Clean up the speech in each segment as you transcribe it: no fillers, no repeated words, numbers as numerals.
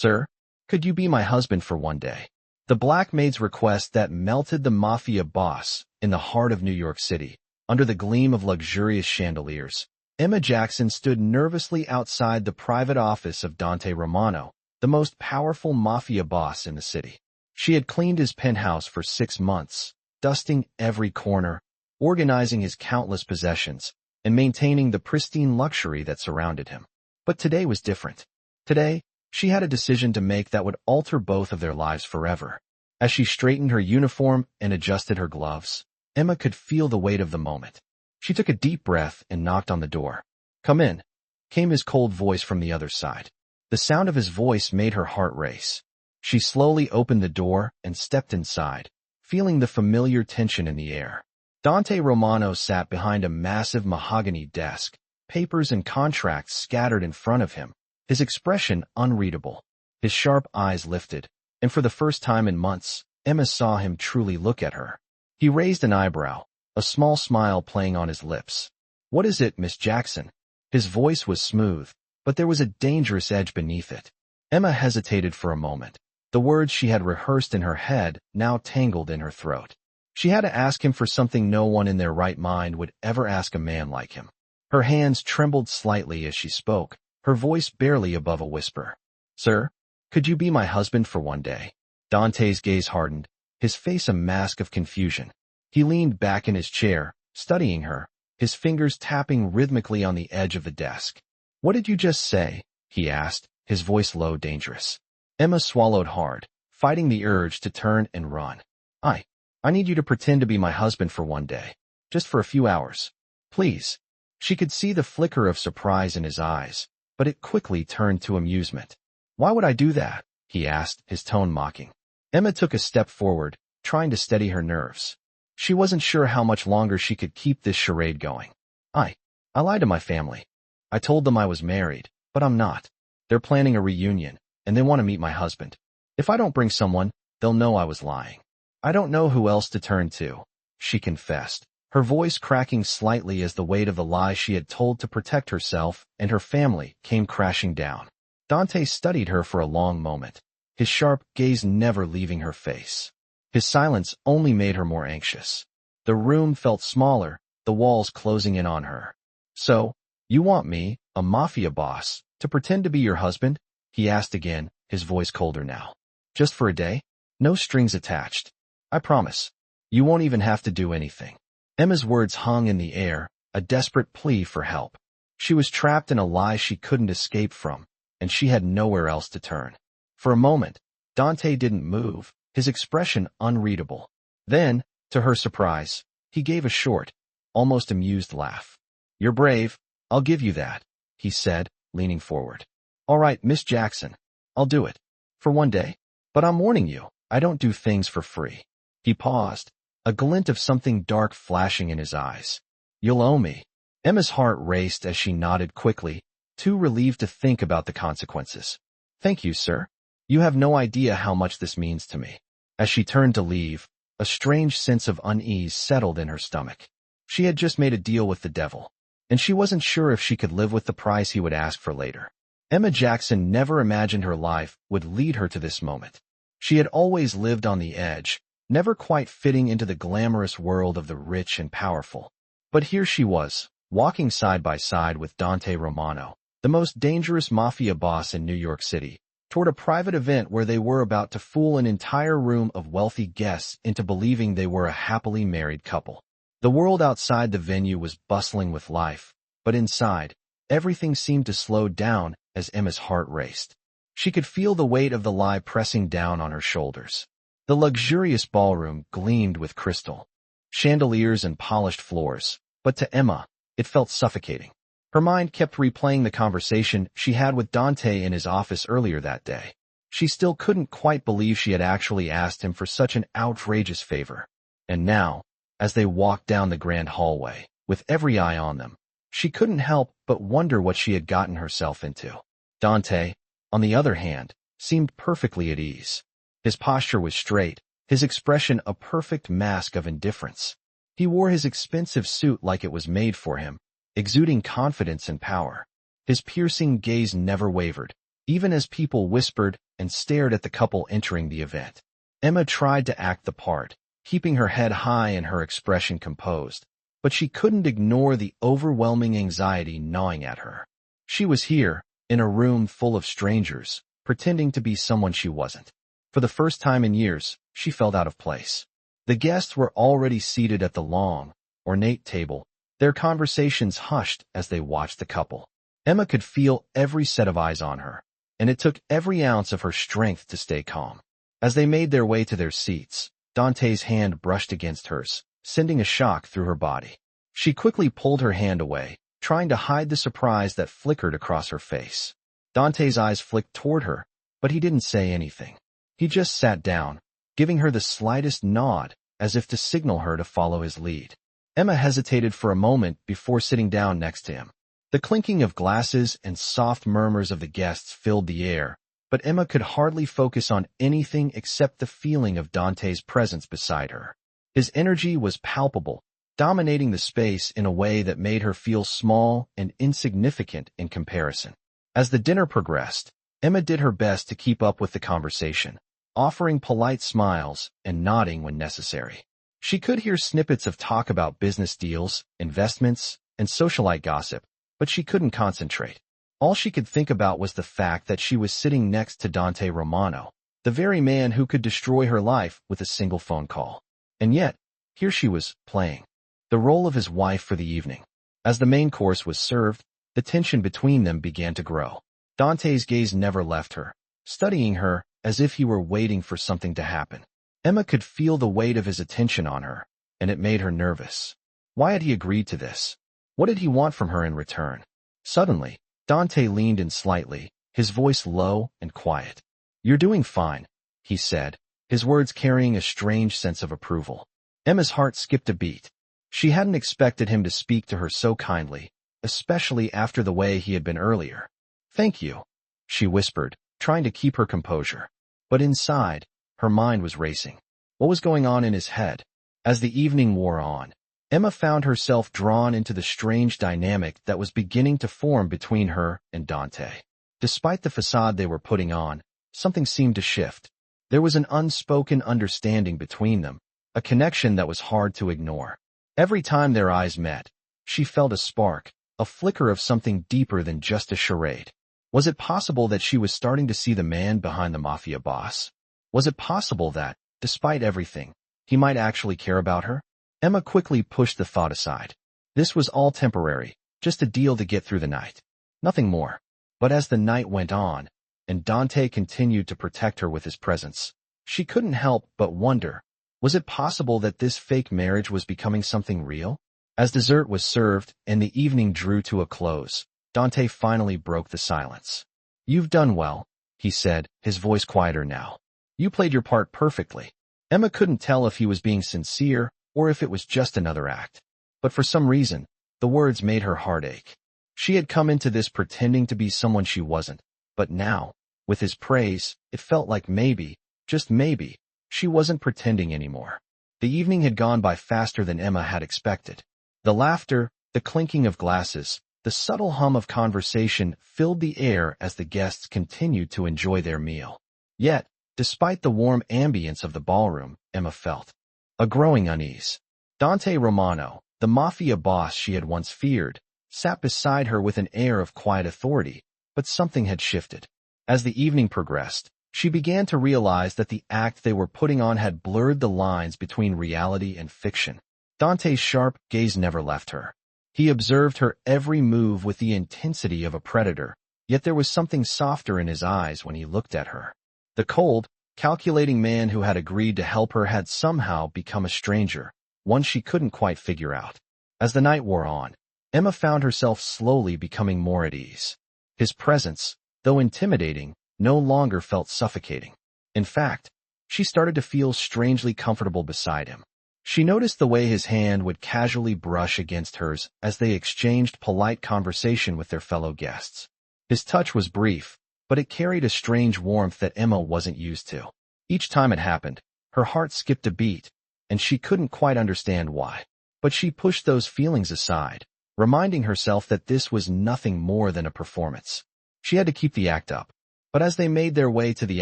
Sir, could you be my husband for one day? The black maid's request that melted the Mafia boss in the heart of New York City. Under the gleam of luxurious chandeliers, Emma Jackson stood nervously outside the private office of Dante Romano, the most powerful Mafia boss in the city. She had cleaned his penthouse for 6 months, dusting every corner, organizing his countless possessions, and maintaining the pristine luxury that surrounded him. But today was different. Today, she had a decision to make that would alter both of their lives forever. As she straightened her uniform and adjusted her gloves, Emma could feel the weight of the moment. She took a deep breath and knocked on the door. "Come in," came his cold voice from the other side. The sound of his voice made her heart race. She slowly opened the door and stepped inside, feeling the familiar tension in the air. Dante Romano sat behind a massive mahogany desk, papers and contracts scattered in front of him, his expression unreadable. His sharp eyes lifted, and for the first time in months, Emma saw him truly look at her. He raised an eyebrow, a small smile playing on his lips. "What is it, Miss Jackson?" His voice was smooth, but there was a dangerous edge beneath it. Emma hesitated for a moment. The words she had rehearsed in her head now tangled in her throat. She had to ask him for something no one in their right mind would ever ask a man like him. Her hands trembled slightly as she spoke, her voice barely above a whisper. "Sir, could you be my husband for one day?" Dante's gaze hardened, his face a mask of confusion. He leaned back in his chair, studying her, his fingers tapping rhythmically on the edge of the desk. "What did you just say?" he asked, his voice low, dangerous. Emma swallowed hard, fighting the urge to turn and run. I need you to pretend to be my husband for one day. Just for a few hours. Please." She could see the flicker of surprise in his eyes, but it quickly turned to amusement. "Why would I do that?" he asked, his tone mocking. Emma took a step forward, trying to steady her nerves. She wasn't sure how much longer she could keep this charade going. I lied to my family. I told them I was married, but I'm not. They're planning a reunion, and they want to meet my husband. If I don't bring someone, they'll know I was lying. I don't know who else to turn to," she confessed, her voice cracking slightly as the weight of the lie she had told to protect herself and her family came crashing down. Dante studied her for a long moment, his sharp gaze never leaving her face. His silence only made her more anxious. The room felt smaller, the walls closing in on her. "So, you want me, a Mafia boss, to pretend to be your husband?" he asked again, his voice colder now. "Just for a day? No strings attached. I promise. You won't even have to do anything." Emma's words hung in the air, a desperate plea for help. She was trapped in a lie she couldn't escape from, and she had nowhere else to turn. For a moment, Dante didn't move, his expression unreadable. Then, to her surprise, he gave a short, almost amused laugh. "You're brave, I'll give you that," he said, leaning forward. "All right, Miss Jackson, I'll do it. For one day. But I'm warning you, I don't do things for free." He paused, a glint of something dark flashing in his eyes. "You'll owe me." Emma's heart raced as she nodded quickly, too relieved to think about the consequences. "Thank you, sir. You have no idea how much this means to me." As she turned to leave, a strange sense of unease settled in her stomach. She had just made a deal with the devil, and she wasn't sure if she could live with the price he would ask for later. Emma Jackson never imagined her life would lead her to this moment. She had always lived on the edge, never quite fitting into the glamorous world of the rich and powerful. But here she was, walking side by side with Dante Romano, the most dangerous Mafia boss in New York City, toward a private event where they were about to fool an entire room of wealthy guests into believing they were a happily married couple. The world outside the venue was bustling with life, but inside, everything seemed to slow down as Emma's heart raced. She could feel the weight of the lie pressing down on her shoulders. The luxurious ballroom gleamed with crystal, chandeliers and polished floors, but to Emma, it felt suffocating. Her mind kept replaying the conversation she had with Dante in his office earlier that day. She still couldn't quite believe she had actually asked him for such an outrageous favor. And now, as they walked down the grand hallway, with every eye on them, she couldn't help but wonder what she had gotten herself into. Dante, on the other hand, seemed perfectly at ease. His posture was straight, his expression a perfect mask of indifference. He wore his expensive suit like it was made for him, exuding confidence and power. His piercing gaze never wavered, even as people whispered and stared at the couple entering the event. Emma tried to act the part, keeping her head high and her expression composed, but she couldn't ignore the overwhelming anxiety gnawing at her. She was here, in a room full of strangers, pretending to be someone she wasn't. For the first time in years, she felt out of place. The guests were already seated at the long, ornate table, their conversations hushed as they watched the couple. Emma could feel every set of eyes on her, and it took every ounce of her strength to stay calm. As they made their way to their seats, Dante's hand brushed against hers, sending a shock through her body. She quickly pulled her hand away, trying to hide the surprise that flickered across her face. Dante's eyes flicked toward her, but he didn't say anything. He just sat down, giving her the slightest nod, as if to signal her to follow his lead. Emma hesitated for a moment before sitting down next to him. The clinking of glasses and soft murmurs of the guests filled the air, but Emma could hardly focus on anything except the feeling of Dante's presence beside her. His energy was palpable, dominating the space in a way that made her feel small and insignificant in comparison. As the dinner progressed, Emma did her best to keep up with the conversation, offering polite smiles and nodding when necessary. She could hear snippets of talk about business deals, investments, and socialite gossip, but she couldn't concentrate. All she could think about was the fact that she was sitting next to Dante Romano, the very man who could destroy her life with a single phone call. And yet, here she was, playing the role of his wife for the evening. As the main course was served, the tension between them began to grow. Dante's gaze never left her, studying her as if he were waiting for something to happen. Emma could feel the weight of his attention on her, and it made her nervous. Why had he agreed to this? What did he want from her in return? Suddenly, Dante leaned in slightly, his voice low and quiet. "You're doing fine," he said, his words carrying a strange sense of approval. Emma's heart skipped a beat. She hadn't expected him to speak to her so kindly, especially after the way he had been earlier. "Thank you," she whispered, trying to keep her composure. But inside, her mind was racing. What was going on in his head? As the evening wore on, Emma found herself drawn into the strange dynamic that was beginning to form between her and Dante. Despite the facade they were putting on, something seemed to shift. There was an unspoken understanding between them, a connection that was hard to ignore. Every time their eyes met, she felt a spark, a flicker of something deeper than just a charade. Was it possible that she was starting to see the man behind the Mafia boss? Was it possible that, despite everything, he might actually care about her? Emma quickly pushed the thought aside. This was all temporary, just a deal to get through the night. Nothing more. But as the night went on, and Dante continued to protect her with his presence, she couldn't help but wonder, was it possible that this fake marriage was becoming something real? As dessert was served and the evening drew to a close, Dante finally broke the silence. "You've done well," he said, his voice quieter now. "You played your part perfectly." Emma couldn't tell if he was being sincere or if it was just another act. But for some reason, the words made her heart ache. She had come into this pretending to be someone she wasn't, but now, with his praise, it felt like maybe, just maybe, she wasn't pretending anymore. The evening had gone by faster than Emma had expected. The laughter, the clinking of glasses, the subtle hum of conversation filled the air as the guests continued to enjoy their meal. Yet, despite the warm ambience of the ballroom, Emma felt a growing unease. Dante Romano, the Mafia boss she had once feared, sat beside her with an air of quiet authority, but something had shifted. As the evening progressed, she began to realize that the act they were putting on had blurred the lines between reality and fiction. Dante's sharp gaze never left her. He observed her every move with the intensity of a predator, yet there was something softer in his eyes when he looked at her. The cold, calculating man who had agreed to help her had somehow become a stranger, one she couldn't quite figure out. As the night wore on, Emma found herself slowly becoming more at ease. His presence, though intimidating, no longer felt suffocating. In fact, she started to feel strangely comfortable beside him. She noticed the way his hand would casually brush against hers as they exchanged polite conversation with their fellow guests. His touch was brief, but it carried a strange warmth that Emma wasn't used to. Each time it happened, her heart skipped a beat, and she couldn't quite understand why. But she pushed those feelings aside, reminding herself that this was nothing more than a performance. She had to keep the act up. But as they made their way to the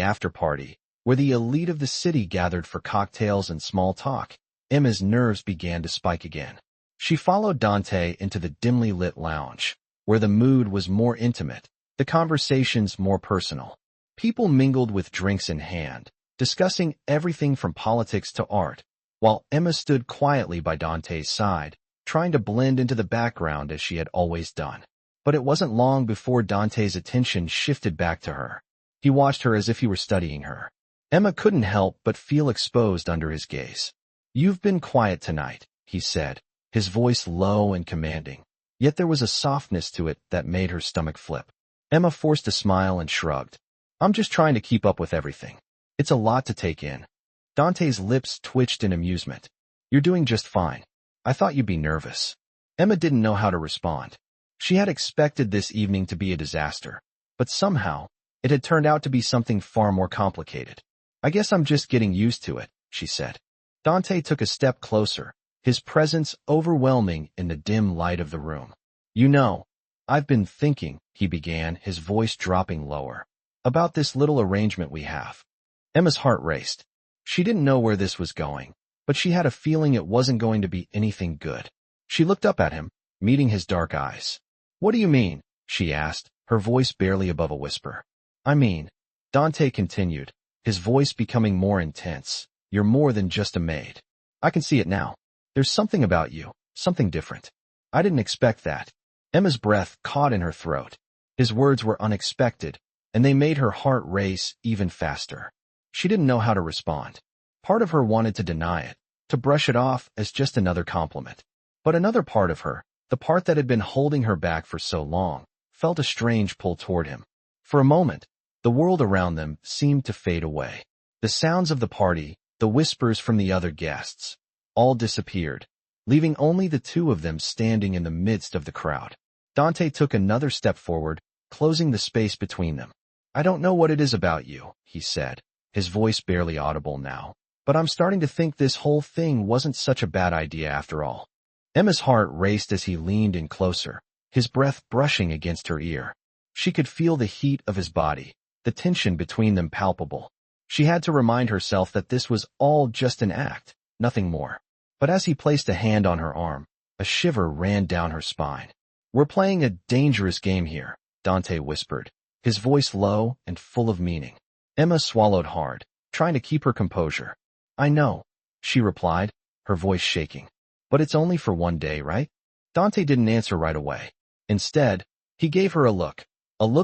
after-party, where the elite of the city gathered for cocktails and small talk, Emma's nerves began to spike again. She followed Dante into the dimly lit lounge, where the mood was more intimate, the conversations more personal. People mingled with drinks in hand, discussing everything from politics to art, while Emma stood quietly by Dante's side, trying to blend into the background as she had always done. But it wasn't long before Dante's attention shifted back to her. He watched her as if he were studying her. Emma couldn't help but feel exposed under his gaze. "You've been quiet tonight," he said, his voice low and commanding. Yet there was a softness to it that made her stomach flip. Emma forced a smile and shrugged. "I'm just trying to keep up with everything. It's a lot to take in." Dante's lips twitched in amusement. "You're doing just fine. I thought you'd be nervous." Emma didn't know how to respond. She had expected this evening to be a disaster, but somehow, it had turned out to be something far more complicated. "I guess I'm just getting used to it," she said. Dante took a step closer, his presence overwhelming in the dim light of the room. "You know, I've been thinking," he began, his voice dropping lower, "about this little arrangement we have." Emma's heart raced. She didn't know where this was going, but she had a feeling it wasn't going to be anything good. She looked up at him, meeting his dark eyes. "What do you mean?" she asked, her voice barely above a whisper. "I mean," Dante continued, his voice becoming more intense, "you're more than just a maid. I can see it now. There's something about you, something different. I didn't expect that." Emma's breath caught in her throat. His words were unexpected, and they made her heart race even faster. She didn't know how to respond. Part of her wanted to deny it, to brush it off as just another compliment. But another part of her, the part that had been holding her back for so long, felt a strange pull toward him. For a moment, the world around them seemed to fade away. The sounds of the party, the whispers from the other guests, all disappeared, leaving only the two of them standing in the midst of the crowd. Dante took another step forward, closing the space between them. "I don't know what it is about you," he said, his voice barely audible now, "but I'm starting to think this whole thing wasn't such a bad idea after all." Emma's heart raced as he leaned in closer, his breath brushing against her ear. She could feel the heat of his body, the tension between them palpable. She had to remind herself that this was all just an act, nothing more. But as he placed a hand on her arm, a shiver ran down her spine. "We're playing a dangerous game here," Dante whispered, his voice low and full of meaning. Emma swallowed hard, trying to keep her composure. "I know," she replied, her voice shaking. "But it's only for one day, right?" Dante didn't answer right away. Instead, he gave her a look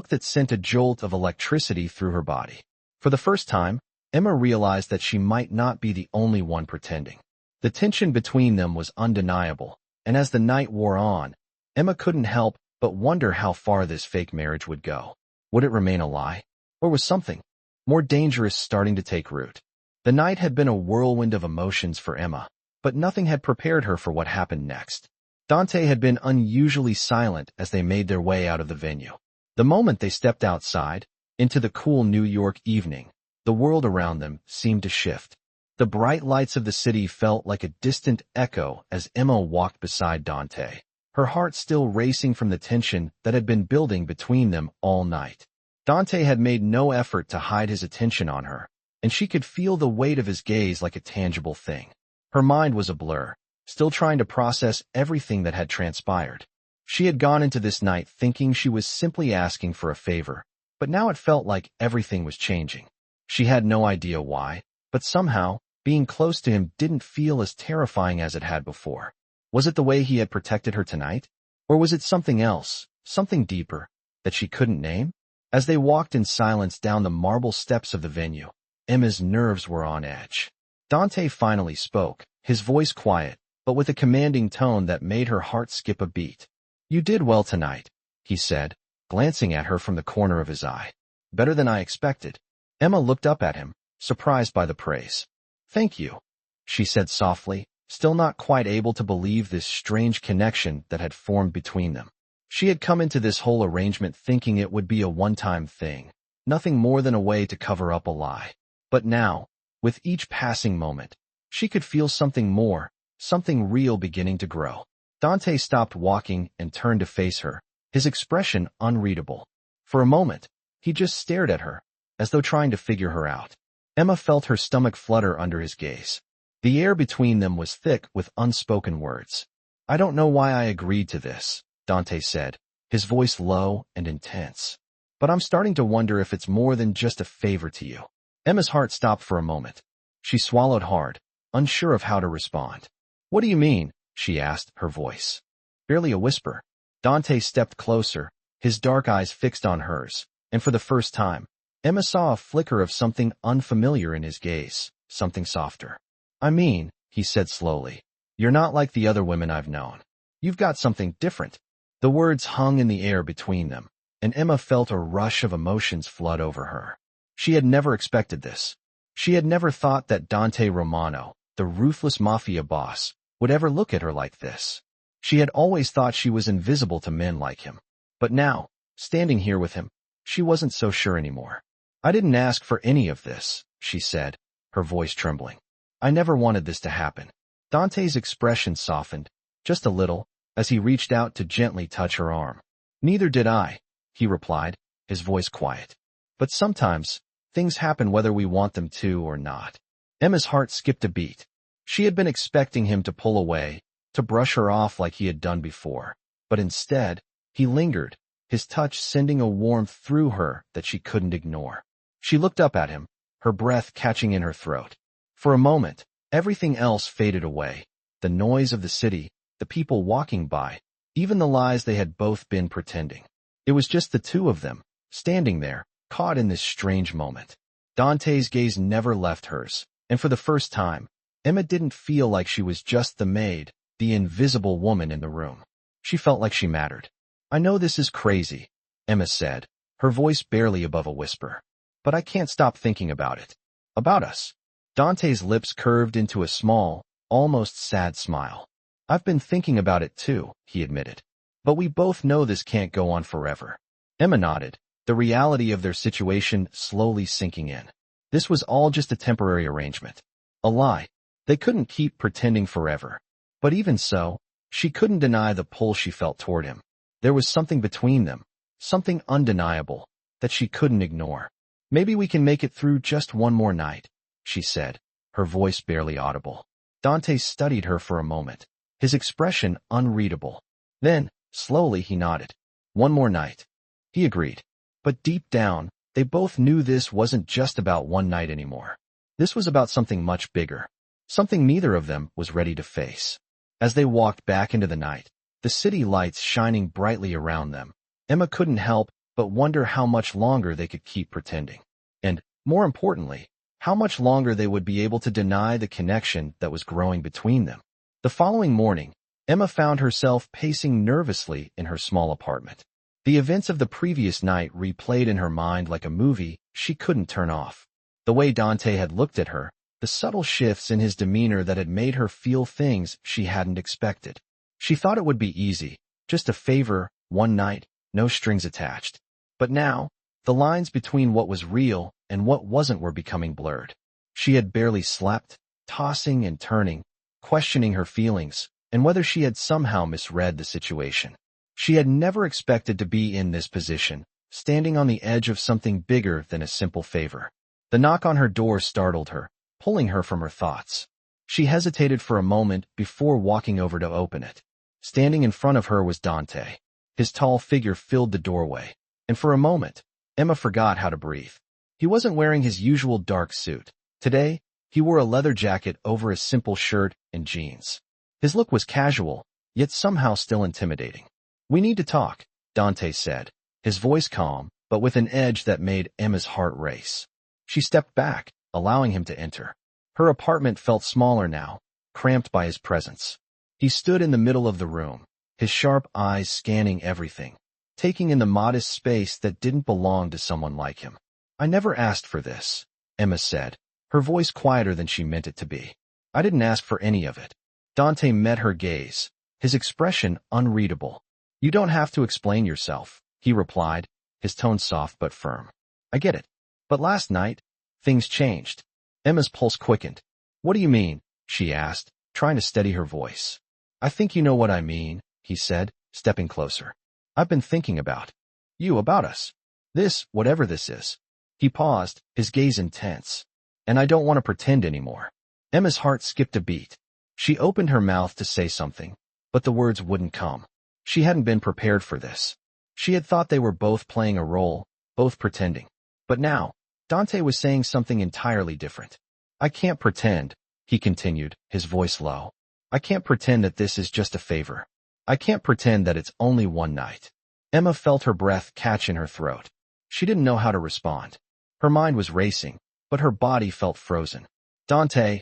that sent a jolt of electricity through her body. For the first time, Emma realized that she might not be the only one pretending. The tension between them was undeniable, and as the night wore on, Emma couldn't help but wonder how far this fake marriage would go. Would it remain a lie? Or was something more dangerous starting to take root? The night had been a whirlwind of emotions for Emma, but nothing had prepared her for what happened next. Dante had been unusually silent as they made their way out of the venue. The moment they stepped outside, into the cool New York evening, the world around them seemed to shift. The bright lights of the city felt like a distant echo as Emma walked beside Dante, her heart still racing from the tension that had been building between them all night. Dante had made no effort to hide his attention on her, and she could feel the weight of his gaze like a tangible thing. Her mind was a blur, still trying to process everything that had transpired. She had gone into this night thinking she was simply asking for a favor, but now it felt like everything was changing. She had no idea why, but somehow, being close to him didn't feel as terrifying as it had before. Was it the way he had protected her tonight? Or was it something else, something deeper, that she couldn't name? As they walked in silence down the marble steps of the venue, Emma's nerves were on edge. Dante finally spoke, his voice quiet, but with a commanding tone that made her heart skip a beat. "You did well tonight," he said, glancing at her from the corner of his eye. "Better than I expected." Emma looked up at him, surprised by the praise. "Thank you," she said softly, still not quite able to believe this strange connection that had formed between them. She had come into this whole arrangement thinking it would be a one-time thing, nothing more than a way to cover up a lie. But now, with each passing moment, she could feel something more, something real beginning to grow. Dante stopped walking and turned to face her, his expression unreadable. For a moment, He just stared at her, as though trying to figure her out. Emma felt her stomach flutter under his gaze. The air between them was thick with unspoken words. "I don't know why I agreed to this," Dante said, his voice low and intense. "But I'm starting to wonder if it's more than just a favor to you." Emma's heart stopped for a moment. She swallowed hard, unsure of how to respond. "What do you mean?" she asked, her voice barely a whisper. Dante stepped closer, his dark eyes fixed on hers, and for the first time, Emma saw a flicker of something unfamiliar in his gaze, something softer. "I mean," he said slowly, "you're not like the other women I've known. You've got something different." The words hung in the air between them, and Emma felt a rush of emotions flood over her. She had never expected this. She had never thought that Dante Romano, the ruthless mafia boss, would ever look at her like this. She had always thought she was invisible to men like him. But now, standing here with him, she wasn't so sure anymore. "I didn't ask for any of this," she said, her voice trembling. "I never wanted this to happen." Dante's expression softened, just a little, as he reached out to gently touch her arm. "Neither did I," he replied, his voice quiet. "But sometimes, things happen whether we want them to or not." Emma's heart skipped a beat. She had been expecting him to pull away, to brush her off like he had done before. But instead, he lingered, his touch sending a warmth through her that she couldn't ignore. She looked up at him, her breath catching in her throat. For a moment, everything else faded away. The noise of the city, the people walking by, even the lies they had both been pretending. It was just the two of them, standing there, caught in this strange moment. Dante's gaze never left hers, and for the first time, Emma didn't feel like she was just the maid, the invisible woman in the room. She felt like she mattered. "I know this is crazy," Emma said, her voice barely above a whisper. "But I can't stop thinking about it. About us." Dante's lips curved into a small, almost sad smile. "I've been thinking about it too," he admitted. "But we both know this can't go on forever." Emma nodded, the reality of their situation slowly sinking in. This was all just a temporary arrangement. A lie. They couldn't keep pretending forever. But even so, she couldn't deny the pull she felt toward him. There was something between them, something undeniable, that she couldn't ignore. "Maybe we can make it through just one more night," she said, her voice barely audible. Dante studied her for a moment, his expression unreadable. Then, slowly he nodded. "One more night." He agreed. But deep down, they both knew this wasn't just about one night anymore. This was about something much bigger, something neither of them was ready to face. As they walked back into the night, the city lights shining brightly around them, Emma couldn't help but wonder how much longer they could keep pretending. And, more importantly, how much longer they would be able to deny the connection that was growing between them. The following morning, Emma found herself pacing nervously in her small apartment. The events of the previous night replayed in her mind like a movie she couldn't turn off. The way Dante had looked at her, the subtle shifts in his demeanor that had made her feel things she hadn't expected. She thought it would be easy, just a favor, one night, no strings attached. But now, the lines between what was real and what wasn't were becoming blurred. She had barely slept, tossing and turning, questioning her feelings, and whether she had somehow misread the situation. She had never expected to be in this position, standing on the edge of something bigger than a simple favor. The knock on her door startled her, pulling her from her thoughts. She hesitated for a moment before walking over to open it. Standing in front of her was Dante. His tall figure filled the doorway, and for a moment, Emma forgot how to breathe. He wasn't wearing his usual dark suit. Today, he wore a leather jacket over a simple shirt and jeans. His look was casual, yet somehow still intimidating. "We need to talk," Dante said, his voice calm, but with an edge that made Emma's heart race. She stepped back, allowing him to enter. Her apartment felt smaller now, cramped by his presence. He stood in the middle of the room, his sharp eyes scanning everything, taking in the modest space that didn't belong to someone like him. "I never asked for this," Emma said, her voice quieter than she meant it to be. "I didn't ask for any of it." Dante met her gaze, his expression unreadable. "You don't have to explain yourself," he replied, his tone soft but firm. "I get it. But last night, things changed." Emma's pulse quickened. "What do you mean?" she asked, trying to steady her voice. "I think you know what I mean," he said, stepping closer. "I've been thinking about you, about us." This, whatever this is. He paused, his gaze intense. And I don't want to pretend anymore. Emma's heart skipped a beat. She opened her mouth to say something, but the words wouldn't come. She hadn't been prepared for this. She had thought they were both playing a role, both pretending. But now, Dante was saying something entirely different. I can't pretend, he continued, his voice low. I can't pretend that this is just a favor. I can't pretend that it's only one night. Emma felt her breath catch in her throat. She didn't know how to respond. Her mind was racing, but her body felt frozen. Dante,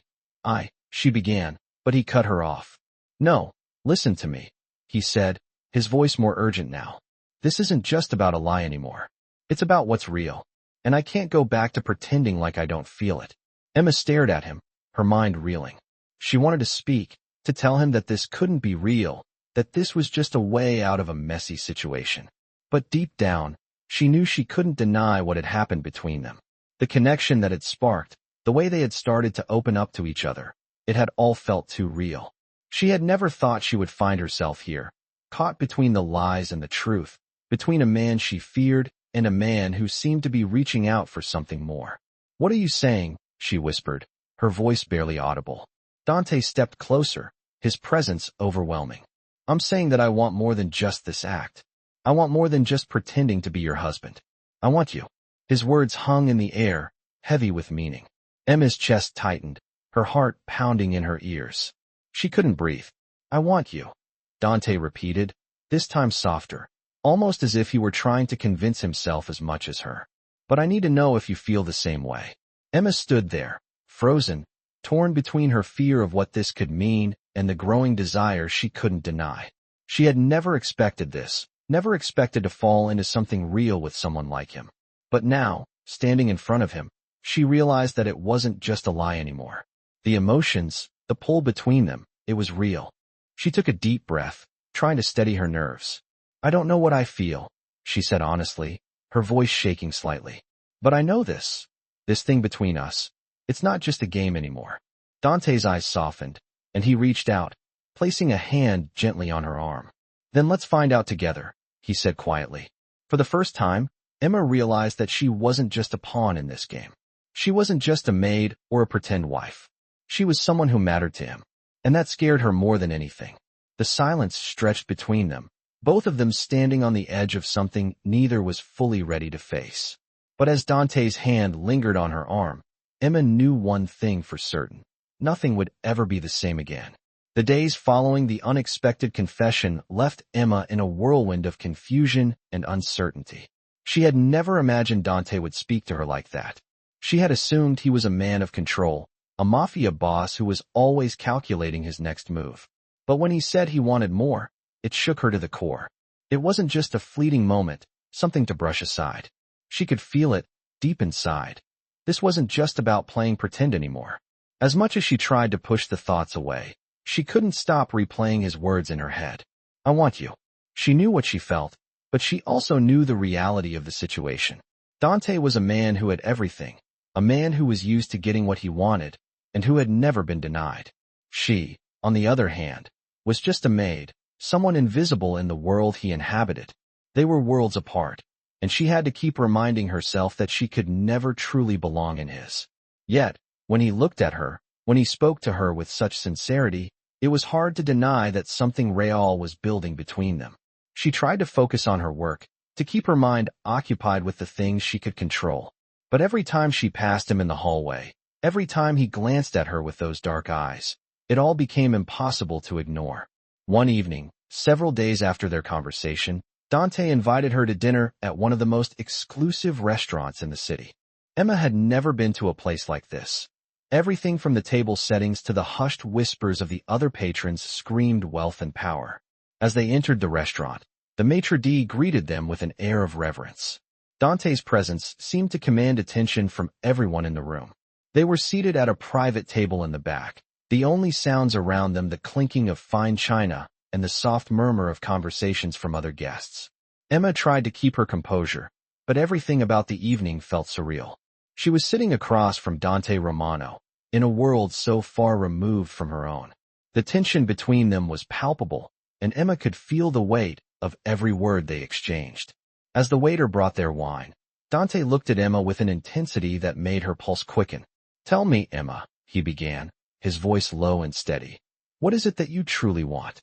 she began, but he cut her off. No, listen to me, he said, his voice more urgent now. This isn't just about a lie anymore. It's about what's real. And I can't go back to pretending like I don't feel it. Emma stared at him, her mind reeling. She wanted to speak, to tell him that this couldn't be real, that this was just a way out of a messy situation. But deep down, she knew she couldn't deny what had happened between them. The connection that had sparked, the way they had started to open up to each other, it had all felt too real. She had never thought she would find herself here, caught between the lies and the truth, between a man she feared and a man who seemed to be reaching out for something more. What are you saying? She whispered, her voice barely audible. Dante stepped closer, his presence overwhelming. I'm saying that I want more than just this act. I want more than just pretending to be your husband. I want you. His words hung in the air, heavy with meaning. Emma's chest tightened, her heart pounding in her ears. She couldn't breathe. I want you, Dante repeated, this time softer, almost as if he were trying to convince himself as much as her. But I need to know if you feel the same way. Emma stood there, frozen, torn between her fear of what this could mean and the growing desire she couldn't deny. She had never expected this, never expected to fall into something real with someone like him. But now, standing in front of him, she realized that it wasn't just a lie anymore. The emotions, the pull between them, it was real. She took a deep breath, trying to steady her nerves. I don't know what I feel, she said honestly, her voice shaking slightly. But I know this thing between us, it's not just a game anymore. Dante's eyes softened, and he reached out, placing a hand gently on her arm. Then let's find out together, he said quietly. For the first time, Emma realized that she wasn't just a pawn in this game. She wasn't just a maid or a pretend wife. She was someone who mattered to him, and that scared her more than anything. The silence stretched between them, both of them standing on the edge of something neither was fully ready to face. But as Dante's hand lingered on her arm, Emma knew one thing for certain. Nothing would ever be the same again. The days following the unexpected confession left Emma in a whirlwind of confusion and uncertainty. She had never imagined Dante would speak to her like that. She had assumed he was a man of control, a mafia boss who was always calculating his next move. But when he said he wanted more, it shook her to the core. It wasn't just a fleeting moment, something to brush aside. She could feel it, deep inside. This wasn't just about playing pretend anymore. As much as she tried to push the thoughts away, she couldn't stop replaying his words in her head. I want you. She knew what she felt, but she also knew the reality of the situation. Dante was a man who had everything, a man who was used to getting what he wanted, and who had never been denied. She, on the other hand, was just a maid, someone invisible in the world he inhabited. They were worlds apart, and she had to keep reminding herself that she could never truly belong in his. Yet, when he looked at her, when he spoke to her with such sincerity, it was hard to deny that something real was building between them. She tried to focus on her work, to keep her mind occupied with the things she could control. But every time she passed him in the hallway, every time he glanced at her with those dark eyes, it all became impossible to ignore. One evening, several days after their conversation, Dante invited her to dinner at one of the most exclusive restaurants in the city. Emma had never been to a place like this. Everything from the table settings to the hushed whispers of the other patrons screamed wealth and power. As they entered the restaurant, the maitre d' greeted them with an air of reverence. Dante's presence seemed to command attention from everyone in the room. They were seated at a private table in the back, the only sounds around them the clinking of fine china and the soft murmur of conversations from other guests. Emma tried to keep her composure, but everything about the evening felt surreal. She was sitting across from Dante Romano, in a world so far removed from her own. The tension between them was palpable, and Emma could feel the weight of every word they exchanged. As the waiter brought their wine, Dante looked at Emma with an intensity that made her pulse quicken. "Tell me, Emma," he began, his voice low and steady. "What is it that you truly want?"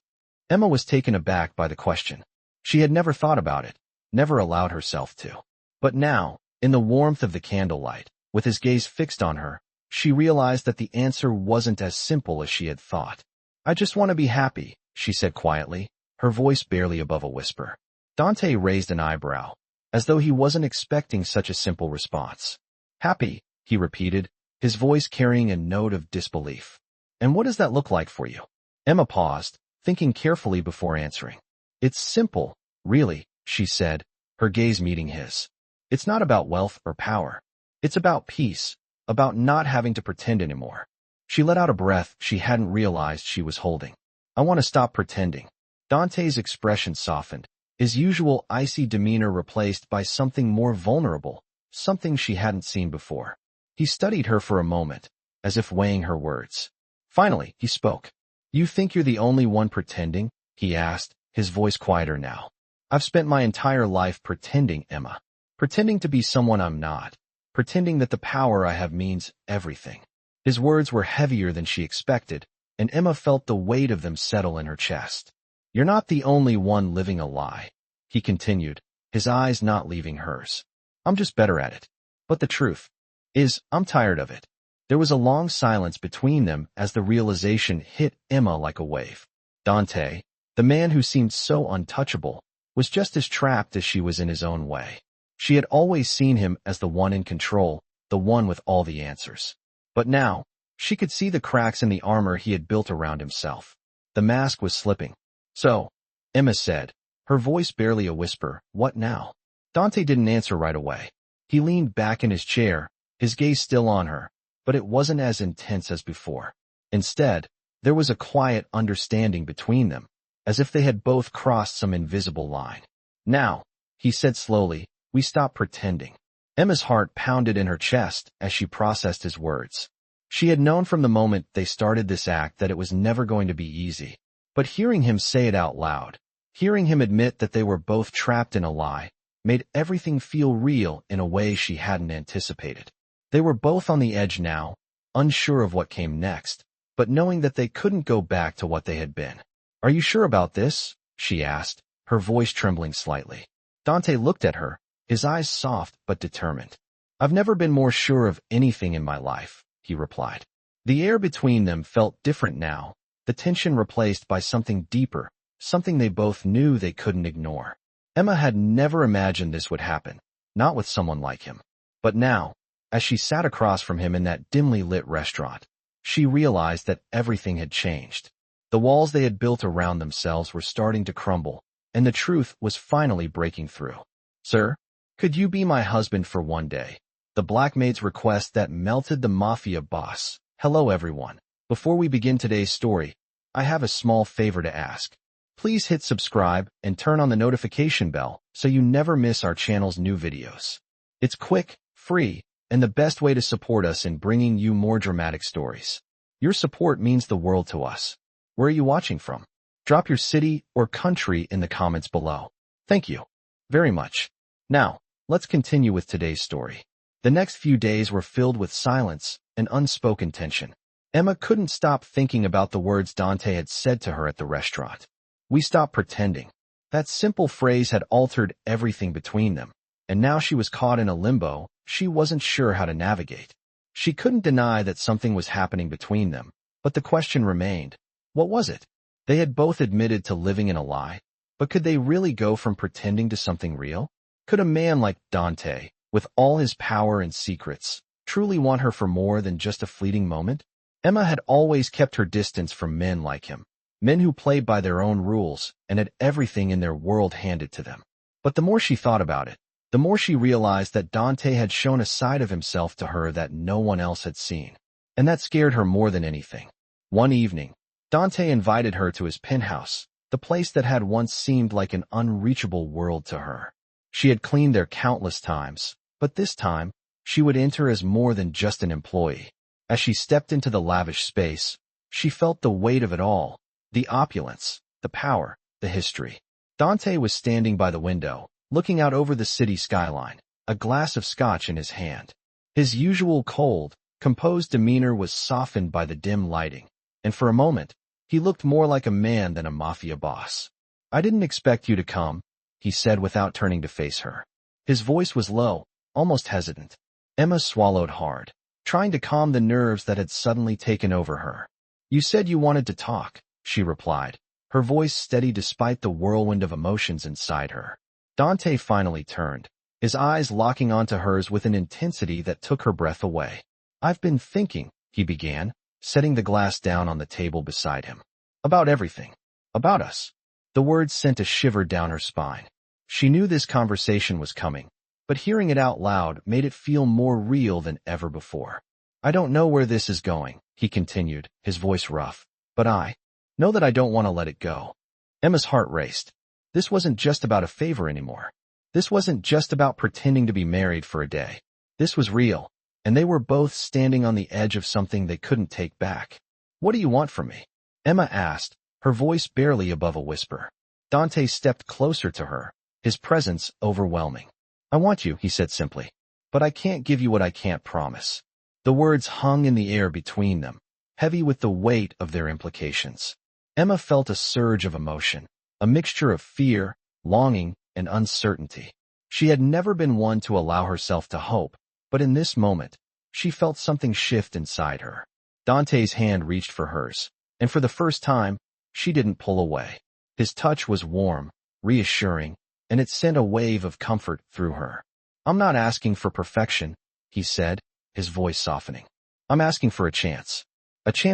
Emma was taken aback by the question. She had never thought about it, never allowed herself to. But now, in the warmth of the candlelight, with his gaze fixed on her, she realized that the answer wasn't as simple as she had thought. "I just want to be happy," she said quietly, her voice barely above a whisper. Dante raised an eyebrow, as though he wasn't expecting such a simple response. "Happy," he repeated, his voice carrying a note of disbelief. "And what does that look like for you?" Emma paused, thinking carefully before answering. "It's simple, really," she said, her gaze meeting his. "It's not about wealth or power. It's about peace, about not having to pretend anymore." She let out a breath she hadn't realized she was holding. "I want to stop pretending." Dante's expression softened, his usual icy demeanor replaced by something more vulnerable, something she hadn't seen before. He studied her for a moment, as if weighing her words. Finally, he spoke. "You think you're the only one pretending?" he asked, his voice quieter now. "I've spent my entire life pretending, Emma. Pretending to be someone I'm not. Pretending that the power I have means everything." His words were heavier than she expected, and Emma felt the weight of them settle in her chest. "You're not the only one living a lie," he continued, his eyes not leaving hers. "I'm just better at it. But the truth is, I'm tired of it." There was a long silence between them as the realization hit Emma like a wave. Dante, the man who seemed so untouchable, was just as trapped as she was in his own way. She had always seen him as the one in control, the one with all the answers. But now, she could see the cracks in the armor he had built around himself. The mask was slipping. "So," Emma said, her voice barely a whisper, "what now?" Dante didn't answer right away. He leaned back in his chair, his gaze still on her, but it wasn't as intense as before. Instead, there was a quiet understanding between them, as if they had both crossed some invisible line. "Now," he said slowly, "we stop pretending." Emma's heart pounded in her chest as she processed his words. She had known from the moment they started this act that it was never going to be easy. But hearing him say it out loud, hearing him admit that they were both trapped in a lie, made everything feel real in a way she hadn't anticipated. They were both on the edge now, unsure of what came next, but knowing that they couldn't go back to what they had been. "Are you sure about this?" she asked, her voice trembling slightly. Dante looked at her, his eyes soft but determined. "I've never been more sure of anything in my life," he replied. The air between them felt different now, the tension replaced by something deeper, something they both knew they couldn't ignore. Emma had never imagined this would happen, not with someone like him. But now, as she sat across from him in that dimly lit restaurant, she realized that everything had changed. The walls they had built around themselves were starting to crumble, and the truth was finally breaking through. "Sir, could you be my husband for one day?" The black maid's request that melted the Mafia boss. "Hello everyone. Before we begin today's story, I have a small favor to ask. Please hit subscribe and turn on the notification bell so you never miss our channel's new videos. It's quick, free, and the best way to support us in bringing you more dramatic stories. Your support means the world to us. Where are you watching from? Drop your city or country in the comments below. Thank you very much. Now, let's continue with today's story. The next few days were filled with silence and unspoken tension. Emma couldn't stop thinking about the words Dante had said to her at the restaurant. "We stopped pretending." That simple phrase had altered everything between them, and now she was caught in a limbo she wasn't sure how to navigate. She couldn't deny that something was happening between them, but the question remained, what was it? They had both admitted to living in a lie, but could they really go from pretending to something real? Could a man like Dante, with all his power and secrets, truly want her for more than just a fleeting moment? Emma had always kept her distance from men like him, men who played by their own rules and had everything in their world handed to them. But the more she thought about it, the more she realized that Dante had shown a side of himself to her that no one else had seen. And that scared her more than anything. One evening, Dante invited her to his penthouse, the place that had once seemed like an unreachable world to her. She had cleaned there countless times, but this time, she would enter as more than just an employee. As she stepped into the lavish space, she felt the weight of it all, the opulence, the power, the history. Dante was standing by the window, looking out over the city skyline, a glass of scotch in his hand. His usual cold, composed demeanor was softened by the dim lighting, and for a moment, he looked more like a man than a mafia boss. "I didn't expect you to come," he said without turning to face her. His voice was low, almost hesitant. Emma swallowed hard, trying to calm the nerves that had suddenly taken over her. "You said you wanted to talk," she replied, her voice steady despite the whirlwind of emotions inside her. Dante finally turned, his eyes locking onto hers with an intensity that took her breath away. "I've been thinking," he began, setting the glass down on the table beside him. "About everything. About us." The words sent a shiver down her spine. She knew this conversation was coming, but hearing it out loud made it feel more real than ever before. "I don't know where this is going," he continued, his voice rough, "but I know that I don't want to let it go." Emma's heart raced. This wasn't just about a favor anymore. This wasn't just about pretending to be married for a day. This was real, and they were both standing on the edge of something they couldn't take back. "What do you want from me?" Emma asked, her voice barely above a whisper. Dante stepped closer to her, his presence overwhelming. "I want you," he said simply, "but I can't give you what I can't promise." The words hung in the air between them, heavy with the weight of their implications. Emma felt a surge of emotion, a mixture of fear, longing, and uncertainty. She had never been one to allow herself to hope, but in this moment, she felt something shift inside her. Dante's hand reached for hers, and for the first time, she didn't pull away. His touch was warm, reassuring, and it sent a wave of comfort through her. "I'm not asking for perfection," he said, his voice softening. "I'm asking for a chance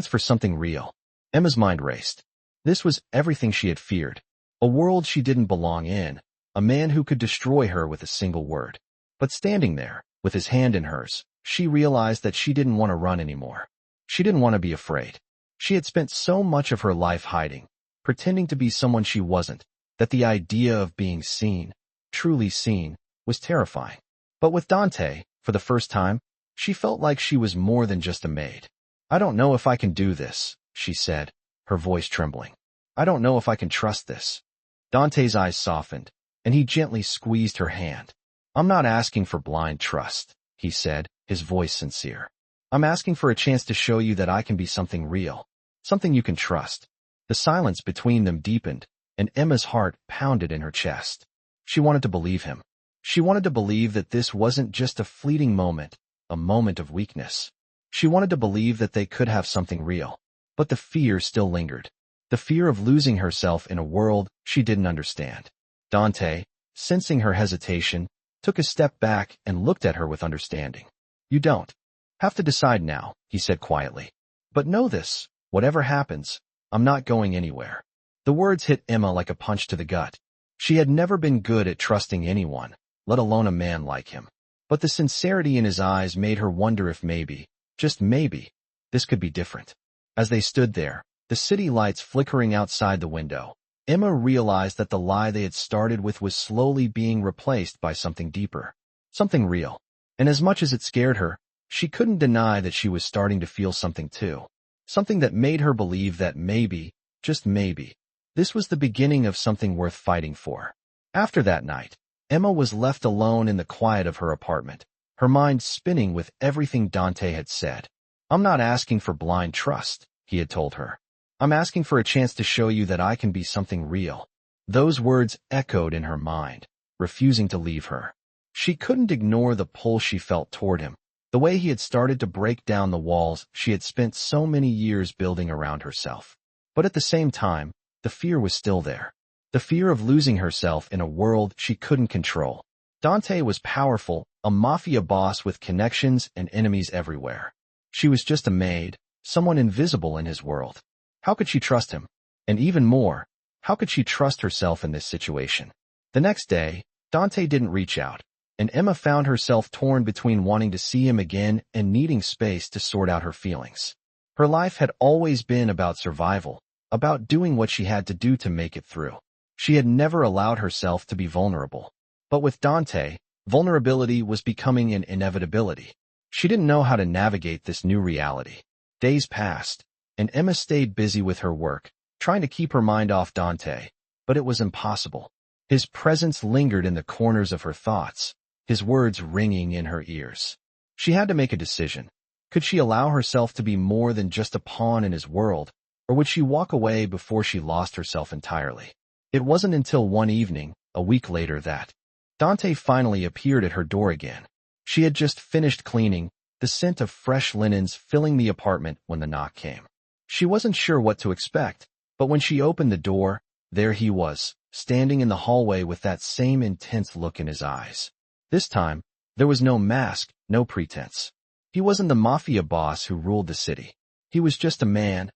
for something real." Emma's mind raced. This was everything she had feared, a world she didn't belong in, a man who could destroy her with a single word. But standing there, with his hand in hers, she realized that she didn't want to run anymore. She didn't want to be afraid. She had spent so much of her life hiding, pretending to be someone she wasn't, that the idea of being seen, truly seen, was terrifying. But with Dante, for the first time, she felt like she was more than just a maid. "I don't know if I can do this," she said, her voice trembling. "I don't know if I can trust this." Dante's eyes softened, and he gently squeezed her hand. "I'm not asking for blind trust," he said, his voice sincere. "I'm asking for a chance to show you that I can be something real, something you can trust." The silence between them deepened, and Emma's heart pounded in her chest. She wanted to believe him. She wanted to believe that this wasn't just a fleeting moment, a moment of weakness. She wanted to believe that they could have something real. But the fear still lingered. The fear of losing herself in a world she didn't understand. Dante, sensing her hesitation, took a step back and looked at her with understanding. "You don't have to decide now," he said quietly. "But know this, whatever happens, I'm not going anywhere." The words hit Emma like a punch to the gut. She had never been good at trusting anyone, let alone a man like him. But the sincerity in his eyes made her wonder if maybe, just maybe, this could be different. As they stood there, the city lights flickering outside the window, Emma realized that the lie they had started with was slowly being replaced by something deeper, something real. And as much as it scared her, she couldn't deny that she was starting to feel something too. Something that made her believe that maybe, just maybe, this was the beginning of something worth fighting for. After that night, Emma was left alone in the quiet of her apartment, her mind spinning with everything Dante had said. "I'm not asking for blind trust," he had told her. "I'm asking for a chance to show you that I can be something real." Those words echoed in her mind, refusing to leave her. She couldn't ignore the pull she felt toward him, the way he had started to break down the walls she had spent so many years building around herself. But at the same time, the fear was still there. The fear of losing herself in a world she couldn't control. Dante was powerful, a mafia boss with connections and enemies everywhere. She was just a maid, someone invisible in his world. How could she trust him? And even more, how could she trust herself in this situation? The next day, Dante didn't reach out, and Emma found herself torn between wanting to see him again and needing space to sort out her feelings. Her life had always been about survival, about doing what she had to do to make it through. She had never allowed herself to be vulnerable. But with Dante, vulnerability was becoming an inevitability. She didn't know how to navigate this new reality. Days passed, and Emma stayed busy with her work, trying to keep her mind off Dante, but it was impossible. His presence lingered in the corners of her thoughts, his words ringing in her ears. She had to make a decision. Could she allow herself to be more than just a pawn in his world, or would she walk away before she lost herself entirely? It wasn't until one evening, a week later, that Dante finally appeared at her door again. She had just finished cleaning, the scent of fresh linens filling the apartment when the knock came. She wasn't sure what to expect, but when she opened the door, there he was, standing in the hallway with that same intense look in his eyes. This time, there was no mask, no pretense. He wasn't the mafia boss who ruled the city. He was just a man